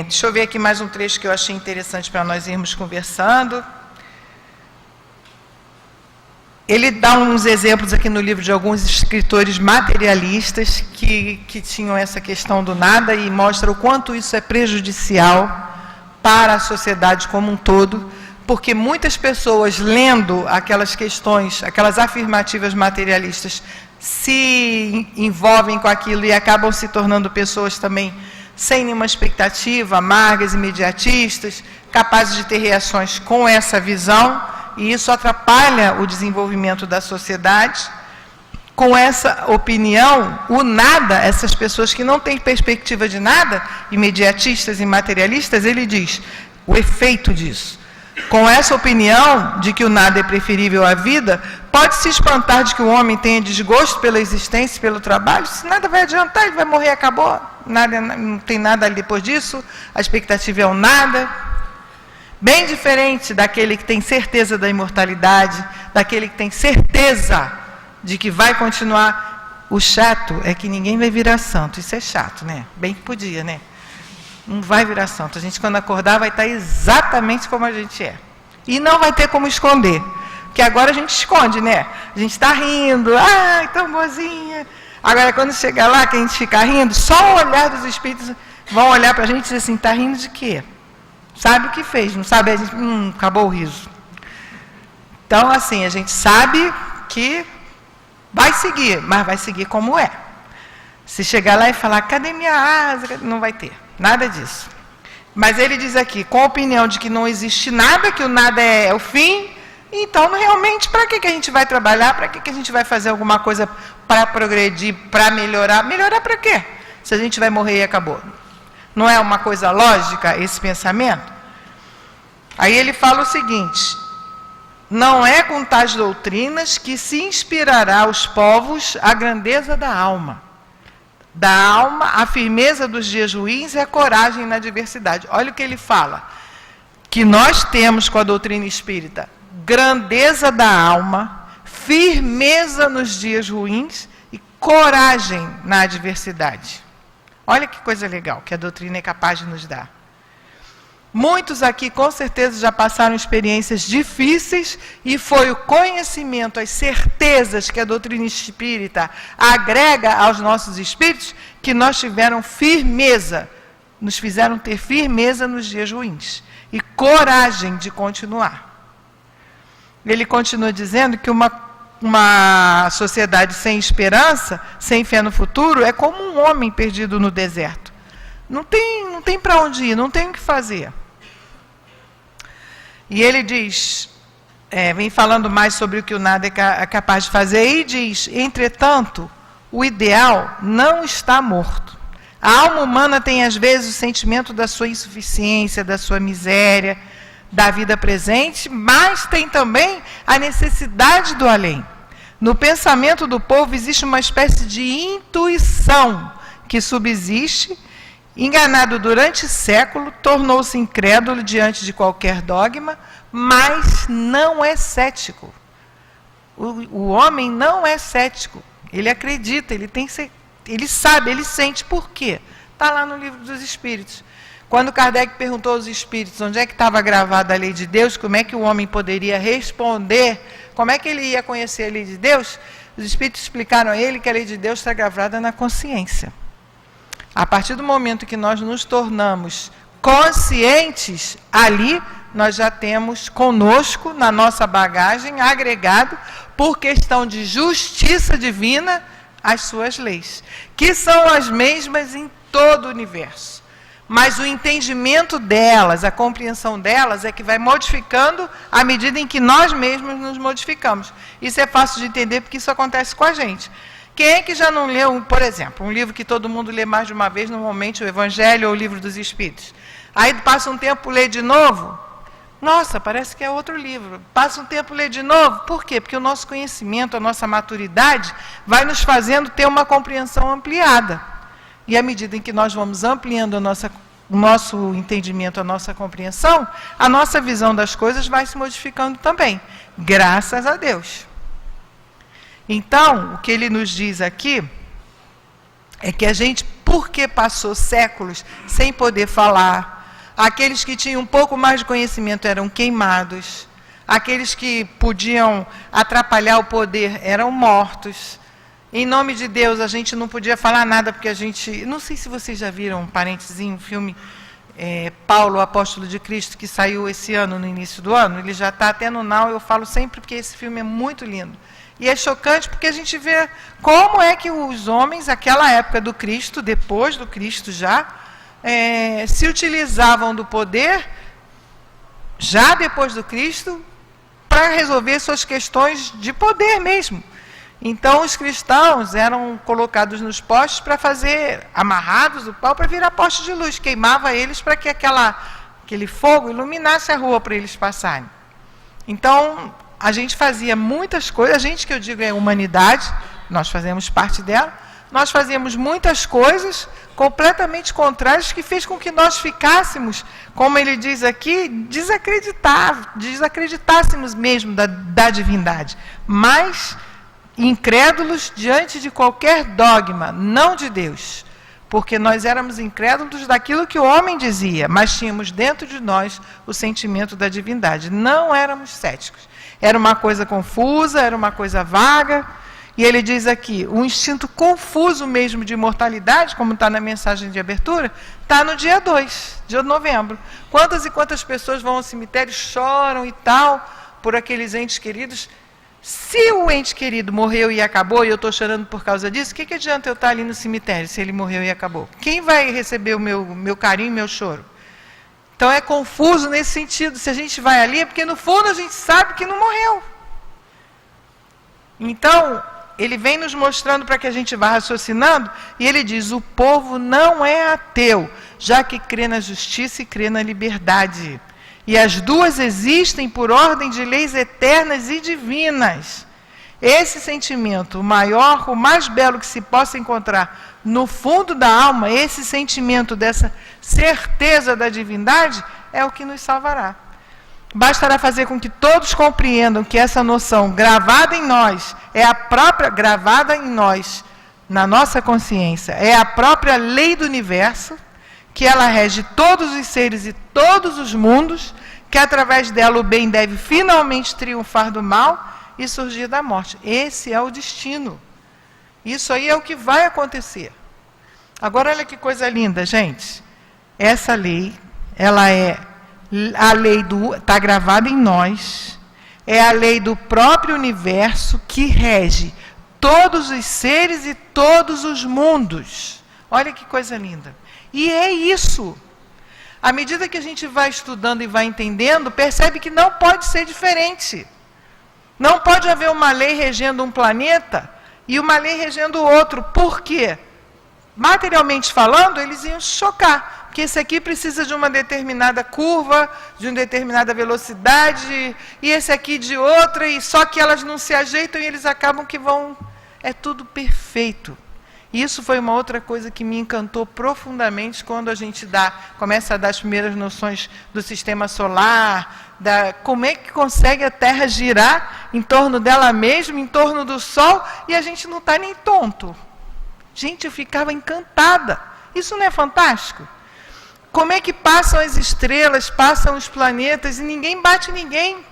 deixa eu ver aqui mais um trecho que eu achei interessante para nós irmos conversando. Ele dá uns exemplos aqui no livro de alguns escritores materialistas que tinham essa questão do nada e mostra o quanto isso é prejudicial para a sociedade como um todo, porque muitas pessoas lendo aquelas questões, aquelas afirmativas materialistas, se envolvem com aquilo e acabam se tornando pessoas também sem nenhuma expectativa, amargas, imediatistas, capazes de ter reações com essa visão, e isso atrapalha o desenvolvimento da sociedade. Com essa opinião, o nada, essas pessoas que não têm perspectiva de nada, imediatistas e materialistas, ele diz, o efeito disso. Com essa opinião de que o nada é preferível à vida, pode-se espantar de que o homem tenha desgosto pela existência e pelo trabalho? Se nada vai adiantar, ele vai morrer, acabou, nada, não tem nada ali depois disso, a expectativa é o nada. Bem diferente daquele que tem certeza da imortalidade, daquele que tem certeza de que vai continuar. O chato é que ninguém vai virar santo, isso é chato, né? Bem que podia, né? Não vai virar santo. A gente, quando acordar, vai estar exatamente como a gente é. E não vai ter como esconder. Porque agora a gente esconde, né? A gente está rindo. Ai, tão boazinha. Agora, quando chegar lá, que a gente ficar rindo, só o olhar dos espíritos vão olhar para a gente e dizer assim, está rindo de quê? Sabe o que fez, não sabe? A gente, acabou o riso. Então, assim, a gente sabe que vai seguir, mas vai seguir como é. Se chegar lá e falar, cadê minha asa? Não vai ter, nada disso. Mas ele diz aqui, com a opinião de que não existe nada, que o nada é o fim, então, realmente, para que a gente vai trabalhar? Para que a gente vai fazer alguma coisa para progredir, para melhorar? Melhorar para quê? Se a gente vai morrer e acabou. Não é uma coisa lógica esse pensamento? Aí ele fala o seguinte, não é com tais doutrinas que se inspirará aos povos a grandeza da alma. Da alma, a firmeza dos dias ruins e a coragem na adversidade. Olha o que ele fala, que nós temos com a doutrina espírita, grandeza da alma, firmeza nos dias ruins e coragem na adversidade. Olha que coisa legal que a doutrina é capaz de nos dar. Muitos aqui com certeza já passaram experiências difíceis e foi o conhecimento, as certezas que a doutrina espírita agrega aos nossos espíritos que nós tiveram firmeza, nos fizeram ter firmeza nos dias ruins e coragem de continuar. Ele continua dizendo que uma sociedade sem esperança, sem fé no futuro, é como um homem perdido no deserto. Não tem para onde ir, não tem o que fazer. E ele diz, vem falando mais sobre o que o nada é capaz de fazer, e diz, entretanto, o ideal não está morto. A alma humana tem às vezes o sentimento da sua insuficiência, da sua miséria, da vida presente, mas tem também a necessidade do além. No pensamento do povo existe uma espécie de intuição que subsiste. Enganado durante século, tornou-se incrédulo diante de qualquer dogma, mas não é cético. O homem não é cético. Ele acredita, ele sabe, ele sente. Por quê? Está lá no Livro dos Espíritos. Quando Kardec perguntou aos espíritos onde é que estava gravada a lei de Deus, como é que o homem poderia responder, como é que ele ia conhecer a lei de Deus, os espíritos explicaram a ele que a lei de Deus está gravada na consciência. A partir do momento que nós nos tornamos conscientes, ali nós já temos conosco, na nossa bagagem, agregado, por questão de justiça divina, as suas leis, que são as mesmas em todo o universo. Mas o entendimento delas, a compreensão delas, é que vai modificando à medida em que nós mesmos nos modificamos. Isso é fácil de entender porque isso acontece com a gente. Quem é que já não leu, por exemplo, um livro que todo mundo lê mais de uma vez, normalmente o Evangelho ou o Livro dos Espíritos? Aí passa um tempo, lê de novo. Nossa, parece que é outro livro. Passa um tempo, lê de novo. Por quê? Porque o nosso conhecimento, a nossa maturidade, vai nos fazendo ter uma compreensão ampliada. E à medida em que nós vamos ampliando o nosso entendimento, a nossa compreensão, a nossa visão das coisas vai se modificando também. Graças a Deus. Então, o que ele nos diz aqui é que a gente, porque passou séculos sem poder falar, aqueles que tinham um pouco mais de conhecimento eram queimados, aqueles que podiam atrapalhar o poder eram mortos. Em nome de Deus, a gente não podia falar nada, porque a gente... Não sei se vocês já viram, um parênteses, um filme Paulo, o Apóstolo de Cristo, que saiu esse ano, no início do ano. Ele já está até no Now, eu falo sempre porque esse filme é muito lindo. E é chocante porque a gente vê como é que os homens, naquela época do Cristo, depois do Cristo já, se utilizavam do poder, já depois do Cristo, para resolver suas questões de poder mesmo. Então, os cristãos eram colocados nos postes para fazer, amarrados do pau, para virar poste de luz. Queimava eles para que aquele fogo iluminasse a rua para eles passarem. Então, a gente fazia muitas coisas, a gente que eu digo é a humanidade, nós fazemos parte dela, nós fazíamos muitas coisas completamente contrárias que fez com que nós ficássemos, como ele diz aqui, desacreditássemos mesmo da divindade. Mas incrédulos diante de qualquer dogma, não de Deus. porque nós éramos incrédulos daquilo que o homem dizia, mas tínhamos dentro de nós o sentimento da divindade. Não éramos céticos. Era uma coisa confusa, era uma coisa vaga. E ele diz aqui, o instinto confuso mesmo de imortalidade, como está na mensagem de abertura, está no dia 2 de novembro. Quantas e quantas pessoas vão ao cemitério, choram e tal, por aqueles entes queridos. Se o ente querido morreu e acabou, e eu estou chorando por causa disso, o que adianta eu estar ali no cemitério, se ele morreu e acabou? Quem vai receber o meu carinho e meu choro? Então é confuso nesse sentido. Se a gente vai ali, é porque no fundo a gente sabe que não morreu. Então, ele vem nos mostrando para que a gente vá raciocinando, e ele diz, o povo não é ateu, já que crê na justiça e crê na liberdade. E as duas existem por ordem de leis eternas e divinas. Esse sentimento, o maior, o mais belo que se possa encontrar no fundo da alma, esse sentimento dessa certeza da divindade, é o que nos salvará. Bastará fazer com que todos compreendam que essa noção gravada em nós, é a própria, gravada em nós, na nossa consciência, é a própria lei do universo, que ela rege todos os seres e todos os mundos, que através dela o bem deve finalmente triunfar do mal e surgir da morte. Esse é o destino. Isso aí é o que vai acontecer. Agora, olha que coisa linda, gente. Essa lei, ela é a lei está gravada em nós, é a lei do próprio universo que rege todos os seres e todos os mundos. Olha que coisa linda. E é isso. À medida que a gente vai estudando e vai entendendo, percebe que não pode ser diferente. Não pode haver uma lei regendo um planeta e uma lei regendo o outro. Por quê? Materialmente falando, eles iam chocar. Porque esse aqui precisa de uma determinada curva, de uma determinada velocidade, e esse aqui de outra, e só que elas não se ajeitam e eles acabam que vão... É tudo perfeito. Isso foi uma outra coisa que me encantou profundamente quando a gente começa a dar as primeiras noções do sistema solar, como é que consegue a Terra girar em torno dela mesma, em torno do Sol, e a gente não está nem tonto. Gente, eu ficava encantada. Isso não é fantástico? Como é que passam as estrelas, passam os planetas e ninguém bate ninguém?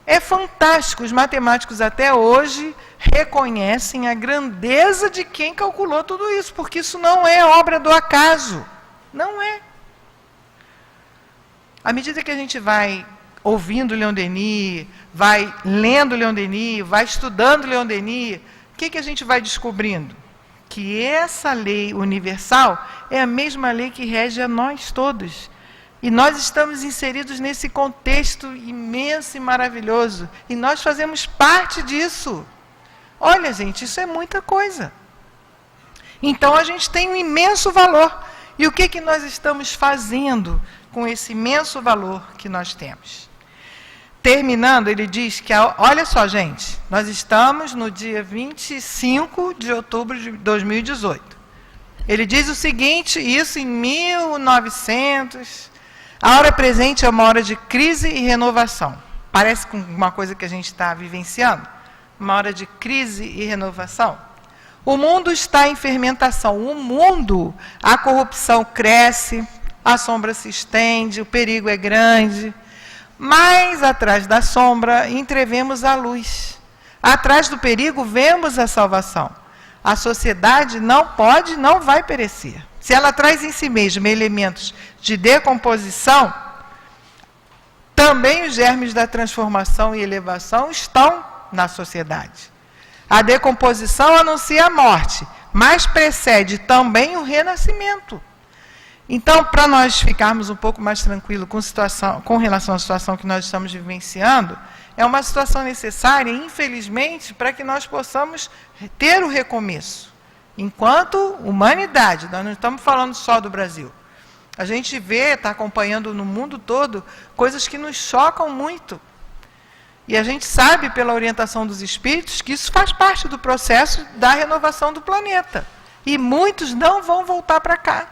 É fantástico. Os matemáticos até hoje reconhecem a grandeza de quem calculou tudo isso, porque isso não é obra do acaso. Não é. À medida que a gente vai ouvindo Leon Denis, vai lendo Leon Denis, vai estudando Leon Denis, o que a gente vai descobrindo? Que essa lei universal é a mesma lei que rege a nós todos. E nós estamos inseridos nesse contexto imenso e maravilhoso. E nós fazemos parte disso. Olha, gente, isso é muita coisa. Então, a gente tem um imenso valor. E o que nós estamos fazendo com esse imenso valor que nós temos? Terminando, ele diz que, olha só, gente, nós estamos no dia 25 de outubro de 2018. Ele diz o seguinte, isso em 1900, a hora presente é uma hora de crise e renovação. Parece com uma coisa que a gente está vivenciando, uma hora de crise e renovação. O mundo está em fermentação, o mundo, a corrupção cresce, a sombra se estende, o perigo é grande. Mas atrás da sombra entrevemos a luz. Atrás do perigo vemos a salvação. A sociedade não vai perecer. Se ela traz em si mesma elementos de decomposição, também os germes da transformação e elevação estão na sociedade. A decomposição anuncia a morte, mas precede também o renascimento. Então, para nós ficarmos um pouco mais tranquilos com relação à situação que nós estamos vivenciando, é uma situação necessária, infelizmente, para que nós possamos ter o recomeço. Enquanto humanidade, nós não estamos falando só do Brasil. A gente vê, está acompanhando no mundo todo, coisas que nos chocam muito. E a gente sabe, pela orientação dos espíritos, que isso faz parte do processo da renovação do planeta. E muitos não vão voltar para cá.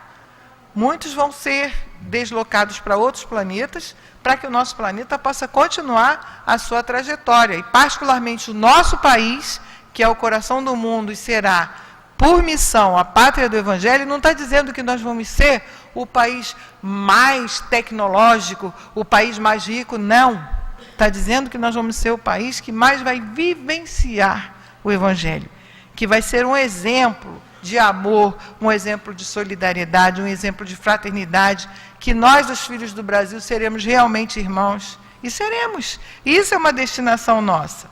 Muitos vão ser deslocados para outros planetas, para que o nosso planeta possa continuar a sua trajetória. E particularmente o nosso país, que é o coração do mundo e será por missão, a pátria do Evangelho, não está dizendo que nós vamos ser o país mais tecnológico, o país mais rico, não. Está dizendo que nós vamos ser o país que mais vai vivenciar o Evangelho, que vai ser um exemplo de amor, um exemplo de solidariedade, um exemplo de fraternidade, que nós, os filhos do Brasil, seremos realmente irmãos. E seremos. Isso é uma destinação nossa.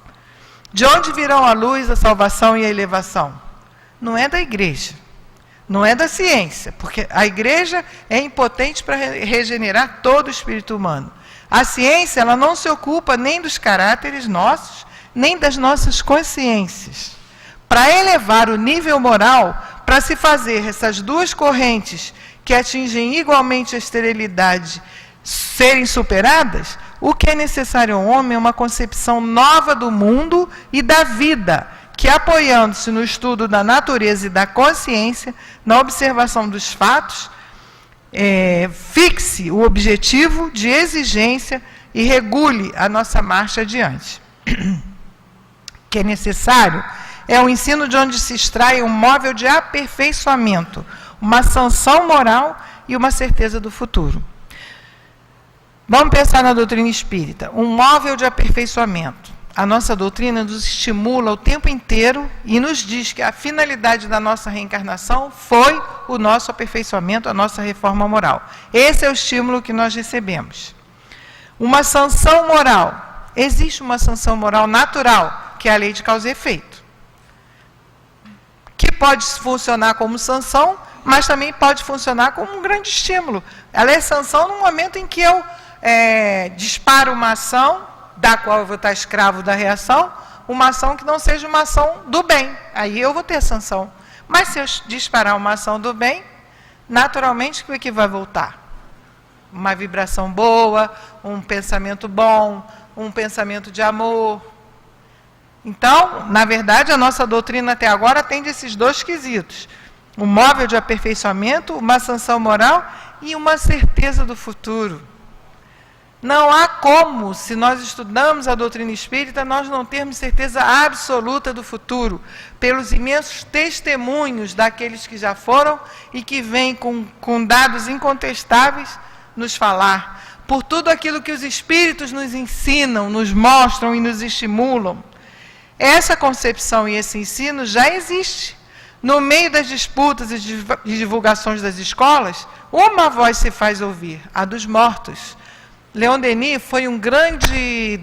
De onde virão a luz, a salvação e a elevação? Não é da igreja, não é da ciência, porque a igreja é impotente para regenerar todo o espírito humano. A ciência, ela não se ocupa nem dos caráteres nossos, nem das nossas consciências. Para elevar o nível moral, para se fazer essas duas correntes que atingem igualmente a esterilidade serem superadas, o que é necessário ao homem é uma concepção nova do mundo e da vida, que, apoiando-se no estudo da natureza e da consciência, na observação dos fatos, fixe o objetivo de exigência e regule a nossa marcha adiante. O que é necessário é o ensino de onde se extrai um móvel de aperfeiçoamento, uma sanção moral e uma certeza do futuro. Vamos pensar na doutrina espírita, um móvel de aperfeiçoamento. A nossa doutrina nos estimula o tempo inteiro e nos diz que a finalidade da nossa reencarnação foi o nosso aperfeiçoamento, a nossa reforma moral. Esse é o estímulo que nós recebemos. Uma sanção moral. Existe uma sanção moral natural, que é a lei de causa e efeito, que pode funcionar como sanção, mas também pode funcionar como um grande estímulo. Ela é sanção no momento em que eu disparo uma ação, da qual eu vou estar escravo da reação, uma ação que não seja uma ação do bem. Aí eu vou ter sanção. Mas se eu disparar uma ação do bem, naturalmente o que vai voltar? Uma vibração boa, um pensamento bom, um pensamento de amor. Então, na verdade, a nossa doutrina até agora atende esses dois quesitos. Um móvel de aperfeiçoamento, uma sanção moral e uma certeza do futuro. Não há como, se nós estudamos a doutrina espírita, nós não termos certeza absoluta do futuro, pelos imensos testemunhos daqueles que já foram e que vêm com dados incontestáveis nos falar, por tudo aquilo que os espíritos nos ensinam, nos mostram e nos estimulam. Essa concepção e esse ensino já existe. No meio das disputas e divulgações das escolas, uma voz se faz ouvir, a dos mortos. Leon Denis foi um grande,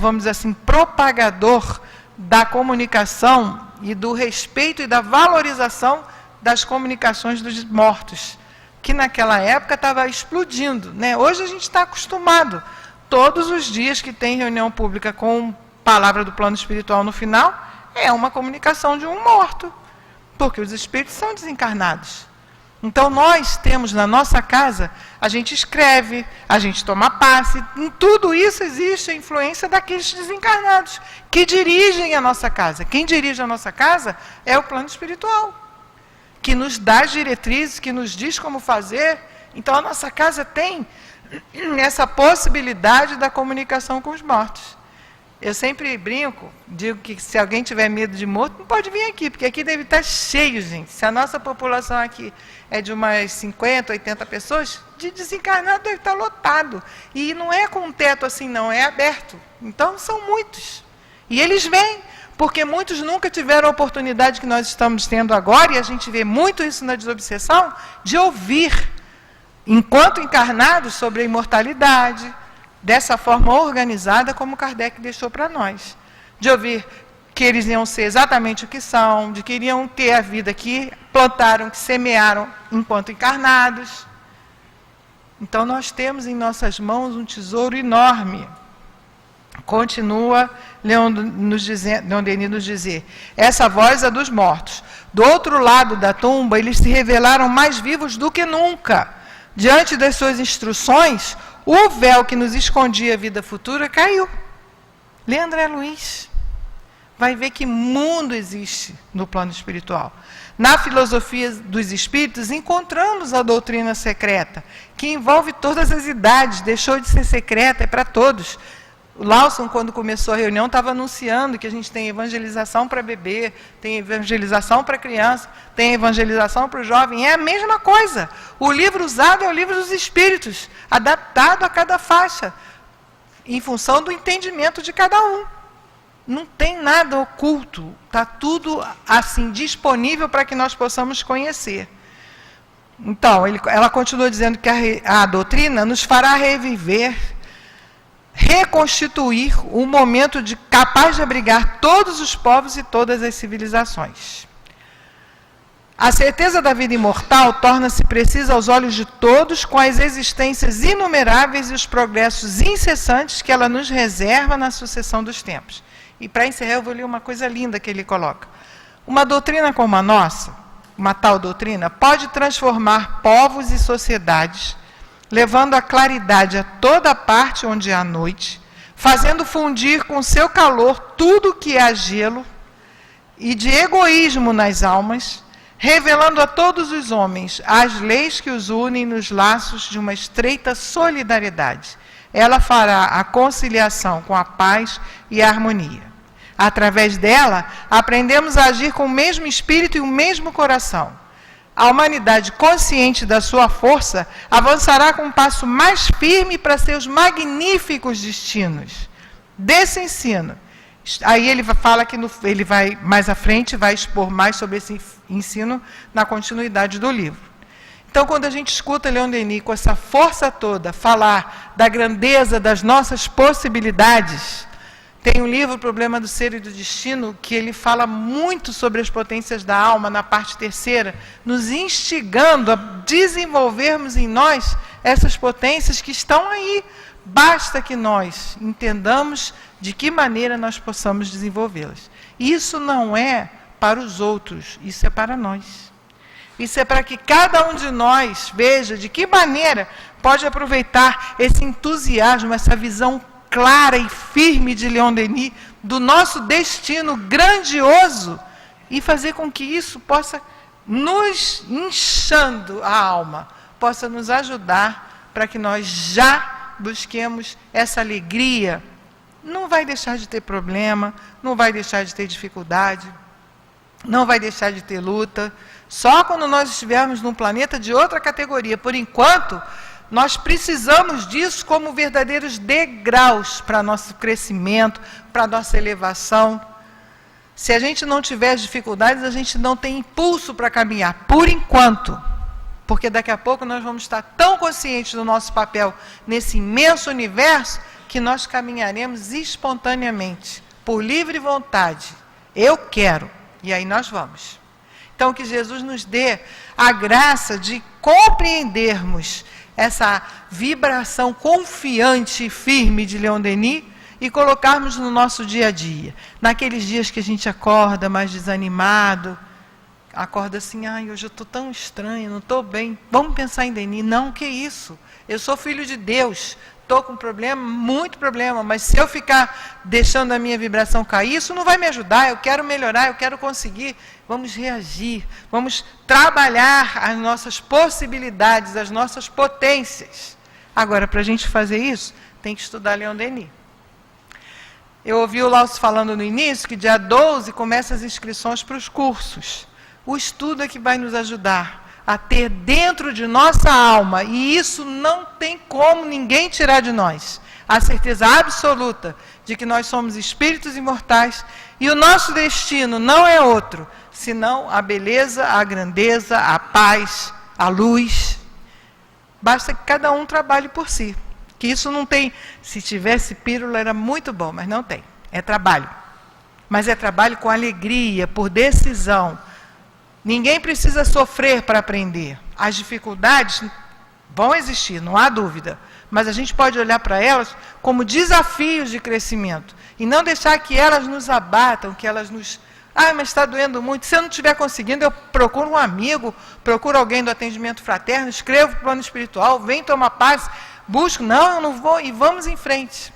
vamos dizer assim, propagador da comunicação e do respeito e da valorização das comunicações dos mortos, que naquela época estava explodindo, né? Hoje a gente está acostumado. Todos os dias que tem reunião pública com palavra do plano espiritual no final, é uma comunicação de um morto, porque os espíritos são desencarnados. Então, nós temos na nossa casa, a gente escreve, a gente toma passe, em tudo isso existe a influência daqueles desencarnados, que dirigem a nossa casa. Quem dirige a nossa casa é o plano espiritual, que nos dá as diretrizes, que nos diz como fazer. Então, a nossa casa tem essa possibilidade da comunicação com os mortos. Eu sempre brinco, digo que se alguém tiver medo de morto, não pode vir aqui, porque aqui deve estar cheio, gente. Se a nossa população aqui é de umas 50, 80 pessoas, de desencarnado deve estar lotado. E não é com um teto assim, não, é aberto. Então, são muitos. E eles vêm, porque muitos nunca tiveram a oportunidade que nós estamos tendo agora, e a gente vê muito isso na desobsessão, de ouvir, enquanto encarnados, sobre a imortalidade, dessa forma organizada como Kardec deixou para nós. De ouvir que eles iam ser exatamente o que são, de que iriam ter a vida que plantaram, que semearam enquanto encarnados. Então nós temos em nossas mãos um tesouro enorme. Continua Leon Denis nos dizer, essa voz é dos mortos. Do outro lado da tumba, eles se revelaram mais vivos do que nunca. Diante das suas instruções, o véu que nos escondia a vida futura caiu. Lê André Luiz. Vai ver que mundo existe no plano espiritual. Na filosofia dos espíritos, encontramos a doutrina secreta, que envolve todas as idades, deixou de ser secreta, é para todos. O Lawson, quando começou a reunião, estava anunciando que a gente tem evangelização para bebê, tem evangelização para criança, tem evangelização para o jovem. É a mesma coisa. O livro usado é o livro dos Espíritos, adaptado a cada faixa, em função do entendimento de cada um. Não tem nada oculto, está tudo assim disponível para que nós possamos conhecer. Então, ela continua dizendo que a doutrina nos fará reviver, reconstituir um momento capaz de abrigar todos os povos e todas as civilizações. A certeza da vida imortal torna-se precisa aos olhos de todos com as existências inumeráveis e os progressos incessantes que ela nos reserva na sucessão dos tempos. E para encerrar, eu vou ler uma coisa linda que ele coloca. Uma doutrina como a nossa, uma tal doutrina, pode transformar povos e sociedades, levando a claridade a toda parte onde há noite, fazendo fundir com seu calor tudo que há gelo e de egoísmo nas almas, revelando a todos os homens as leis que os unem nos laços de uma estreita solidariedade. Ela fará a conciliação com a paz e a harmonia. Através dela, aprendemos a agir com o mesmo espírito e o mesmo coração. A humanidade, consciente da sua força, avançará com um passo mais firme para seus magníficos destinos. Desse ensino. Aí ele fala que ele vai, mais à frente, vai expor mais sobre esse ensino na continuidade do livro. Então, quando a gente escuta Leon Denis com essa força toda falar da grandeza das nossas possibilidades, tem um livro, O Problema do Ser e do Destino, que ele fala muito sobre as potências da alma, na parte terceira, nos instigando a desenvolvermos em nós essas potências que estão aí. Basta que nós entendamos de que maneira nós possamos desenvolvê-las. Isso não é para os outros, isso é para nós. Isso é para que cada um de nós veja de que maneira pode aproveitar esse entusiasmo, essa visão clara e firme de Leon Denis, do nosso destino grandioso, e fazer com que isso possa nos inchando a alma, possa nos ajudar para que nós já busquemos essa alegria. Não vai deixar de ter problema, não vai deixar de ter dificuldade, não vai deixar de ter luta, só quando nós estivermos num planeta de outra categoria. Por enquanto, nós precisamos disso como verdadeiros degraus para nosso crescimento, para nossa elevação. Se a gente não tiver dificuldades, a gente não tem impulso para caminhar, por enquanto. Porque daqui a pouco nós vamos estar tão conscientes do nosso papel nesse imenso universo, que nós caminharemos espontaneamente, por livre vontade. Eu quero, e aí nós vamos. Então, que Jesus nos dê a graça de compreendermos essa vibração confiante e firme de Leon Denis e colocarmos no nosso dia a dia. Naqueles dias que a gente acorda mais desanimado, acorda assim, ai, hoje eu estou tão estranho, não estou bem. Vamos pensar em Denis. Não, que isso? Eu sou filho de Deus, estou com problema, muito problema, mas se eu ficar deixando a minha vibração cair, isso não vai me ajudar, eu quero melhorar, eu quero conseguir. Vamos reagir, vamos trabalhar as nossas possibilidades, as nossas potências. Agora, para a gente fazer isso, tem que estudar Leon Denis. Eu ouvi o Lawson falando no início que dia 12 começam as inscrições para os cursos. O estudo é que vai nos ajudar a ter dentro de nossa alma, e isso não tem como ninguém tirar de nós, a certeza absoluta de que nós somos espíritos imortais e o nosso destino não é outro, senão a beleza, a grandeza, a paz, a luz. Basta que cada um trabalhe por si. Que isso não tem, se tivesse pílula era muito bom, mas não tem. É trabalho. Mas é trabalho com alegria, por decisão. Ninguém precisa sofrer para aprender. As dificuldades vão existir, não há dúvida. Mas a gente pode olhar para elas como desafios de crescimento. E não deixar que elas nos abatam, que elas nos... Ah, mas está doendo muito. Se eu não estiver conseguindo, eu procuro um amigo, procuro alguém do atendimento fraterno, escrevo para o plano espiritual, vem tomar paz, busco. Não, eu não vou, e vamos em frente.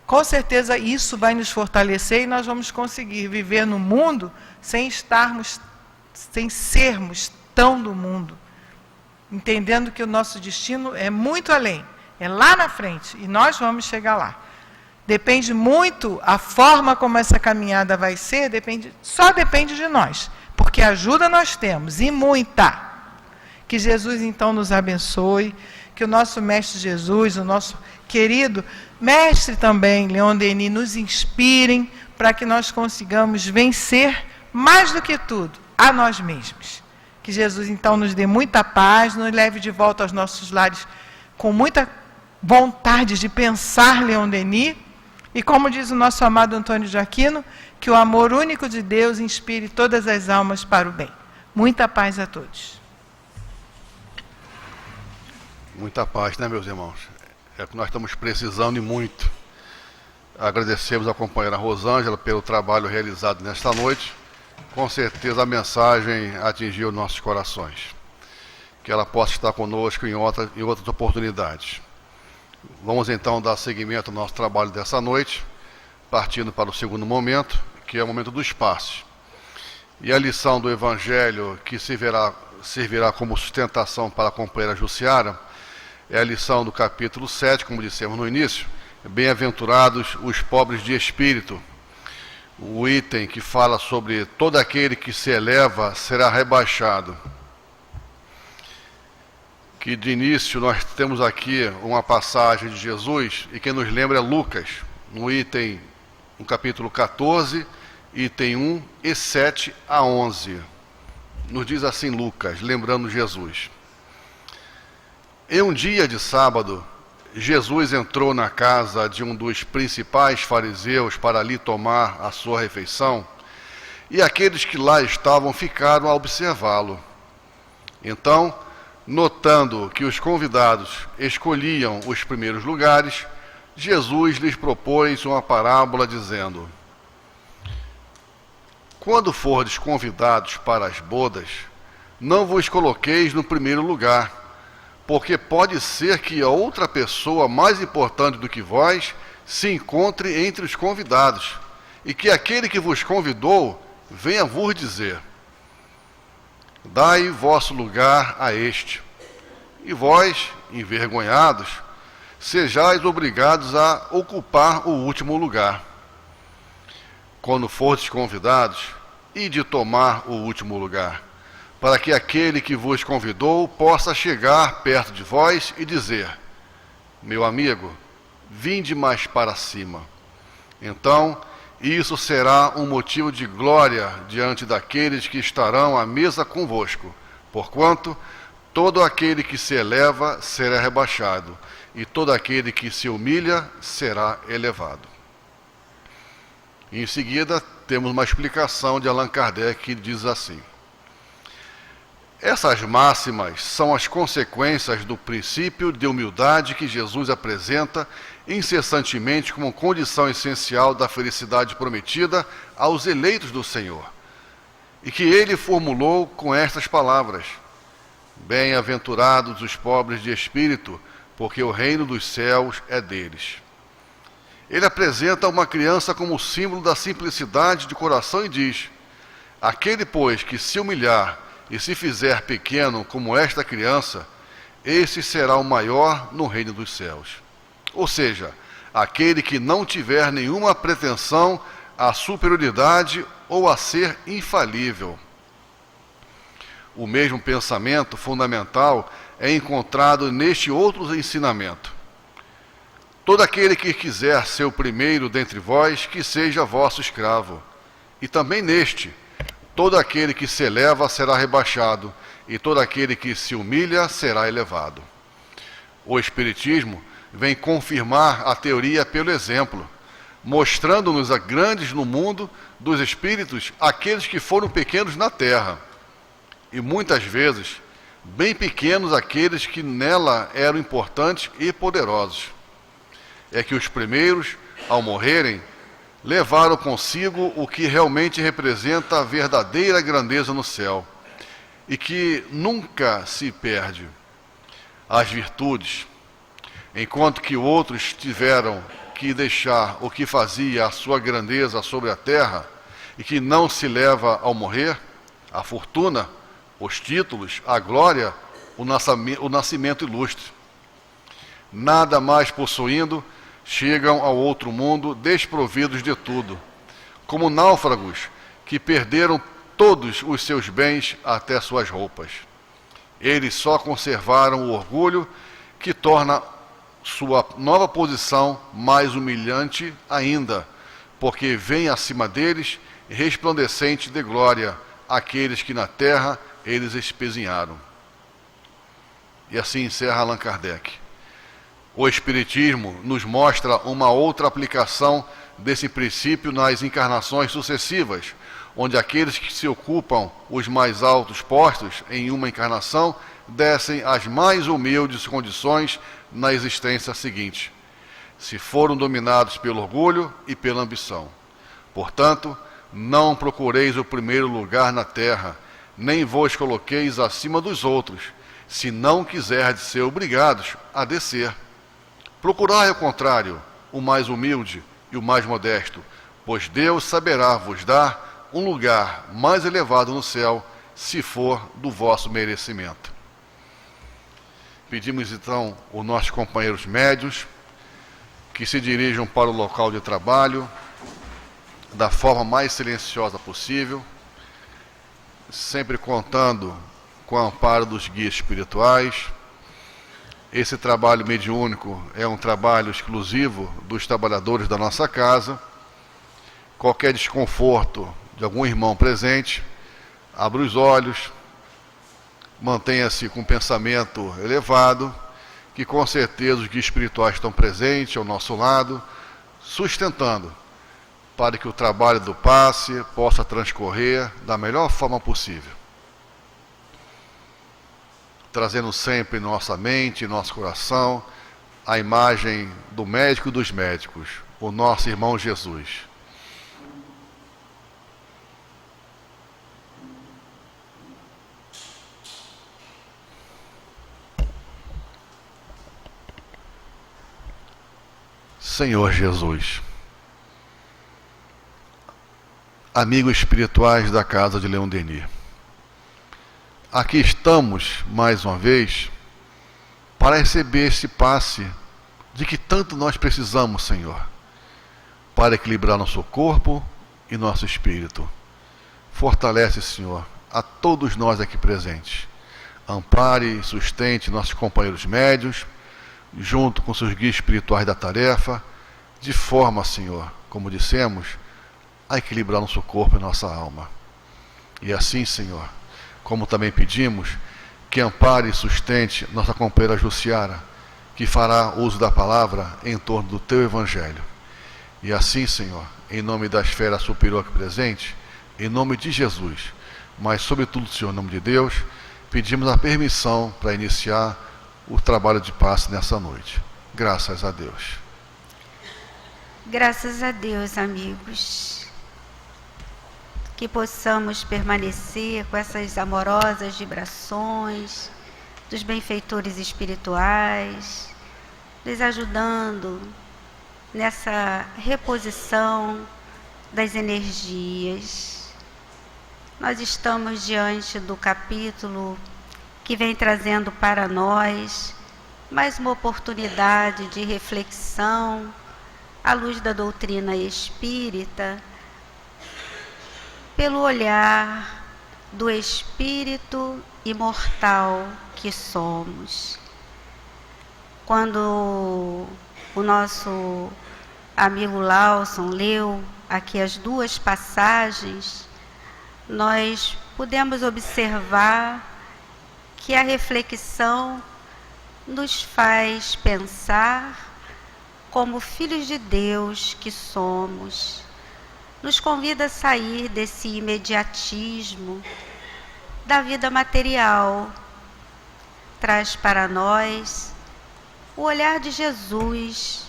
Com certeza isso vai nos fortalecer e nós vamos conseguir viver no mundo sem sermos tão do mundo. Entendendo que o nosso destino é muito além, é lá na frente, e nós vamos chegar lá. Depende muito a forma como essa caminhada vai ser, só depende de nós, porque ajuda nós temos, e muita. Que Jesus então nos abençoe, que o nosso Mestre Jesus, o nosso querido Mestre também, Leon Denis, nos inspirem para que nós consigamos vencer, mais do que tudo, a nós mesmos. Que Jesus então nos dê muita paz, nos leve de volta aos nossos lares com muita vontade de pensar Leon Denis, e como diz o nosso amado Antônio de Aquino, que o amor único de Deus inspire todas as almas para o bem. Muita paz a todos. Muita paz, né, meus irmãos? É o que nós estamos precisando e muito. Agradecemos a companheira Rosângela pelo trabalho realizado nesta noite. Com certeza a mensagem atingiu nossos corações. Que ela possa estar conosco em outras oportunidades. Vamos então dar seguimento ao nosso trabalho dessa noite, partindo para o segundo momento, que é o momento dos passes. E a lição do Evangelho que servirá como sustentação para a companheira Jussiara é a lição do capítulo 7, como dissemos no início, bem-aventurados os pobres de espírito. O item que fala sobre todo aquele que se eleva será rebaixado. Que de início nós temos aqui uma passagem de Jesus, e quem nos lembra é Lucas, no capítulo 14, item 1 e 7 a 11. Nos diz assim Lucas, lembrando Jesus. Em um dia de sábado, Jesus entrou na casa de um dos principais fariseus para ali tomar a sua refeição, e aqueles que lá estavam ficaram a observá-lo. Então, notando que os convidados escolhiam os primeiros lugares, Jesus lhes propôs uma parábola dizendo: quando fordes convidados para as bodas, não vos coloqueis no primeiro lugar, porque pode ser que a outra pessoa mais importante do que vós se encontre entre os convidados, e que aquele que vos convidou venha vos dizer: dai vosso lugar a este. E vós, envergonhados, sejais obrigados a ocupar o último lugar. Quando fordes convidados, ide tomar o último lugar, para que aquele que vos convidou possa chegar perto de vós e dizer: meu amigo, vinde mais para cima. Então, isso será um motivo de glória diante daqueles que estarão à mesa convosco, porquanto todo aquele que se eleva será rebaixado, e todo aquele que se humilha será elevado. Em seguida, temos uma explicação de Allan Kardec que diz assim: essas máximas são as consequências do princípio de humildade que Jesus apresenta incessantemente como condição essencial da felicidade prometida aos eleitos do Senhor, e que ele formulou com estas palavras: bem-aventurados os pobres de espírito, porque o reino dos céus é deles. Ele apresenta uma criança como símbolo da simplicidade de coração e diz: aquele, pois, que se humilhar e se fizer pequeno como esta criança, esse será o maior no reino dos céus. Ou seja, aquele que não tiver nenhuma pretensão à superioridade ou a ser infalível. O mesmo pensamento fundamental é encontrado neste outro ensinamento: todo aquele que quiser ser o primeiro dentre vós, que seja vosso escravo. E também neste: todo aquele que se eleva será rebaixado, e todo aquele que se humilha será elevado. O Espiritismo vem confirmar a teoria pelo exemplo, mostrando-nos a grandes no mundo dos espíritos aqueles que foram pequenos na terra, e muitas vezes bem pequenos aqueles que nela eram importantes e poderosos. É que os primeiros, ao morrerem, levaram consigo o que realmente representa a verdadeira grandeza no céu, e que nunca se perde: as virtudes, enquanto que outros tiveram que deixar o que fazia a sua grandeza sobre a terra, e que não se leva ao morrer: a fortuna, os títulos, a glória, o nascimento ilustre. Nada mais possuindo, chegam ao outro mundo desprovidos de tudo, como náufragos que perderam todos os seus bens até suas roupas. Eles só conservaram o orgulho, que torna sua nova posição mais humilhante ainda, porque vem acima deles, resplandecente de glória, aqueles que na terra eles espezinharam. E assim encerra Allan Kardec. O Espiritismo nos mostra uma outra aplicação desse princípio nas encarnações sucessivas, onde aqueles que se ocupam os mais altos postos em uma encarnação descem às mais humildes condições na existência seguinte, se foram dominados pelo orgulho e pela ambição. Portanto, não procureis o primeiro lugar na terra, nem vos coloqueis acima dos outros, se não quiserdes ser obrigados a descer. Procurai, ao contrário, o mais humilde e o mais modesto, pois Deus saberá vos dar um lugar mais elevado no céu, se for do vosso merecimento. Pedimos então aos nossos companheiros médios que se dirijam para o local de trabalho da forma mais silenciosa possível, sempre contando com o amparo dos guias espirituais. Esse trabalho mediúnico é um trabalho exclusivo dos trabalhadores da nossa casa. Qualquer desconforto de algum irmão presente, abra os olhos, mantenha-se com um pensamento elevado, que com certeza os guias espirituais estão presentes ao nosso lado, sustentando, para que o trabalho do passe possa transcorrer da melhor forma possível. Trazendo sempre em nossa mente, em nosso coração, a imagem do médico dos médicos, o nosso irmão Jesus. Senhor Jesus, amigos espirituais da Casa de Leon Denis, aqui estamos, mais uma vez, para receber esse passe de que tanto nós precisamos, Senhor, para equilibrar nosso corpo e nosso espírito. Fortalece, Senhor, a todos nós aqui presentes. Ampare e sustente nossos companheiros médios, junto com seus guias espirituais da tarefa, de forma, Senhor, como dissemos, a equilibrar nosso corpo e nossa alma. E assim, Senhor, como também pedimos, que ampare e sustente nossa companheira Jussiara, que fará uso da palavra em torno do Teu Evangelho. E assim, Senhor, em nome da esfera superior aqui presente, em nome de Jesus, mas sobretudo, Senhor, em nome de Deus, pedimos a permissão para iniciar o trabalho de passe nessa noite. Graças a Deus. Graças a Deus, amigos. Que possamos permanecer com essas amorosas vibrações dos benfeitores espirituais, nos ajudando nessa reposição das energias. Nós estamos diante do capítulo que vem trazendo para nós mais uma oportunidade de reflexão à luz da doutrina espírita, pelo olhar do espírito imortal que somos. Quando o nosso amigo Lawson leu aqui as duas passagens, nós pudemos observar que a reflexão nos faz pensar como filhos de Deus que somos, nos convida a sair desse imediatismo da vida material, traz para nós o olhar de Jesus,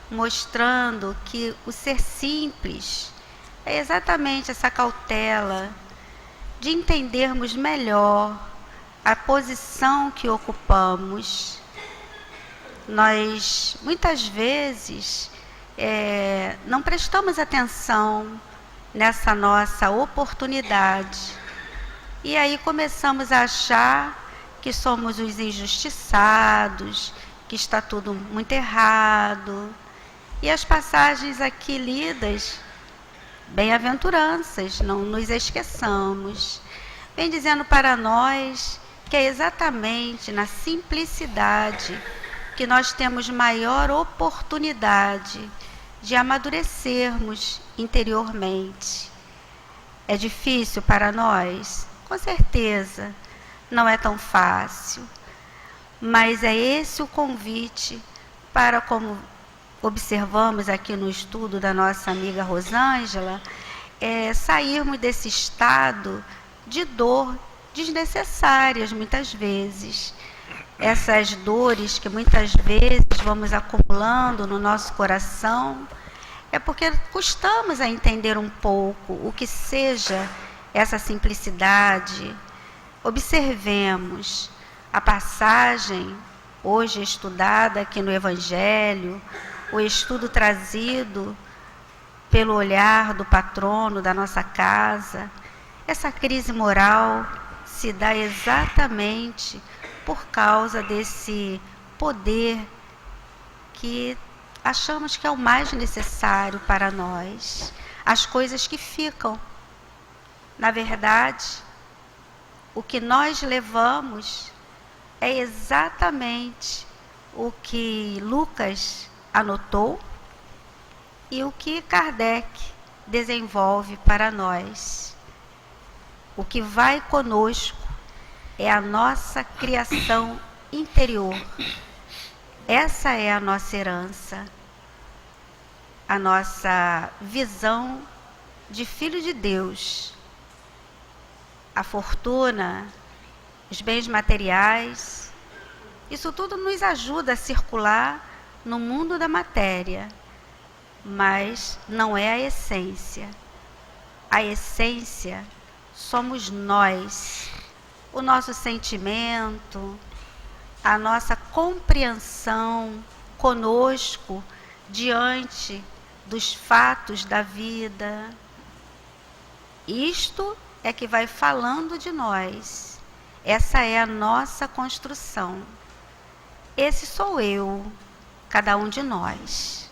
mostrando que o ser simples é exatamente essa cautela de entendermos melhor a posição que ocupamos. Nós, muitas vezes, não prestamos atenção nessa nossa oportunidade. E aí começamos a achar que somos os injustiçados, que está tudo muito errado. E as passagens aqui lidas, bem-aventuranças, não nos esqueçamos, vem dizendo para nós que é exatamente na simplicidade que nós temos maior oportunidade de amadurecermos interiormente. É difícil para nós? Com certeza, não é tão fácil. Mas é esse o convite para, como observamos aqui no estudo da nossa amiga Rosângela, sairmos desse estado de dor desnecessárias muitas vezes. Essas dores que muitas vezes vamos acumulando no nosso coração, é porque custamos a entender um pouco o que seja essa simplicidade. Observemos a passagem hoje estudada aqui no Evangelho, o estudo trazido pelo olhar do patrono da nossa casa. Essa crise moral se dá exatamente por causa desse poder que achamos que é o mais necessário para nós. As coisas que ficam. Na verdade, o que nós levamos é exatamente o que Lucas anotou e o que Kardec desenvolve para nós. O que vai conosco é a nossa criação interior. Essa é a nossa herança, a nossa visão de filho de Deus. A fortuna, os bens materiais, isso tudo nos ajuda a circular no mundo da matéria, mas não é a essência. A essência somos nós, o nosso sentimento, a nossa compreensão conosco diante dos fatos da vida. Isto é que vai falando de nós. Essa é a nossa construção. Esse sou eu, cada um de nós.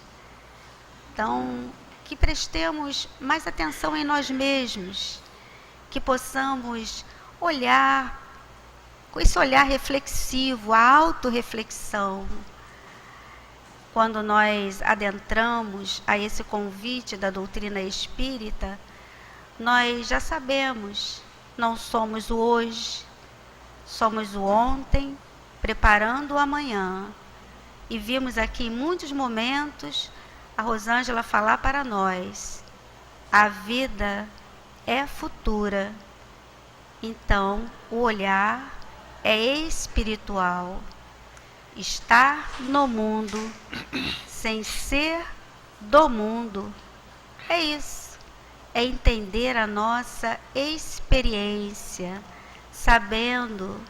Então, que prestemos mais atenção em nós mesmos, que possamos olhar com esse olhar reflexivo, a autorreflexão. Quando nós adentramos a esse convite da doutrina espírita, nós já sabemos, não somos o hoje, somos o ontem, preparando o amanhã. E vimos aqui em muitos momentos a Rosângela falar para nós, a vida é futura. Então, o olhar é espiritual. Estar no mundo sem ser do mundo. É isso. É entender a nossa experiência, sabendo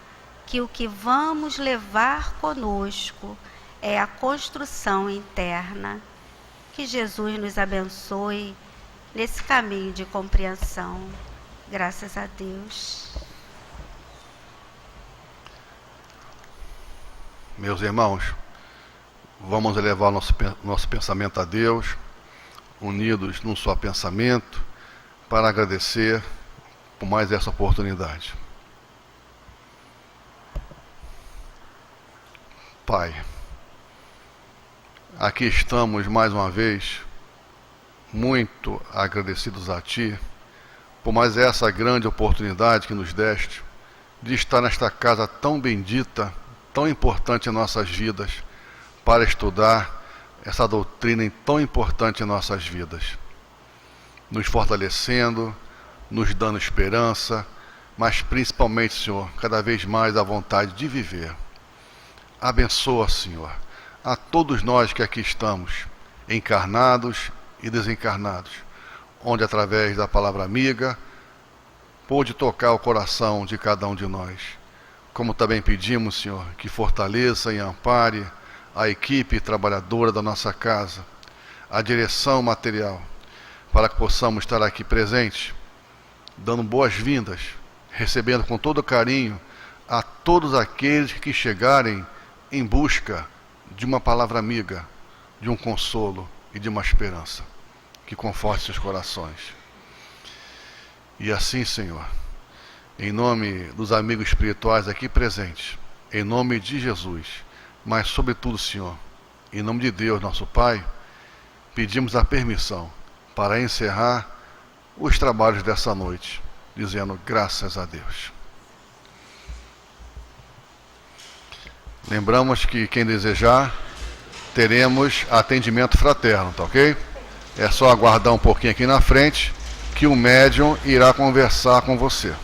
que o que vamos levar conosco é a construção interna. Que Jesus nos abençoe nesse caminho de compreensão. Graças a Deus. Meus irmãos, vamos elevar nosso pensamento a Deus, unidos num só pensamento, para agradecer por mais essa oportunidade. Pai, aqui estamos mais uma vez, muito agradecidos a Ti, por mais essa grande oportunidade que nos deste, de estar nesta casa tão bendita, tão importante em nossas vidas, para estudar essa doutrina tão importante em nossas vidas, nos fortalecendo, nos dando esperança, mas principalmente, Senhor, cada vez mais a vontade de viver. Abençoa, Senhor, a todos nós que aqui estamos, encarnados e desencarnados, onde através da palavra amiga pôde tocar o coração de cada um de nós. Como também pedimos, Senhor, que fortaleça e ampare a equipe trabalhadora da nossa casa, a direção material, para que possamos estar aqui presentes, dando boas-vindas, recebendo com todo carinho a todos aqueles que chegarem em busca de uma palavra amiga, de um consolo, e de uma esperança que conforte seus corações. E assim, Senhor, em nome dos amigos espirituais aqui presentes, em nome de Jesus, mas sobretudo, Senhor, em nome de Deus, nosso Pai, pedimos a permissão para encerrar os trabalhos dessa noite, dizendo graças a Deus. Lembramos que quem desejar, teremos atendimento fraterno, tá ok? É só aguardar um pouquinho aqui na frente, que o médium irá conversar com você.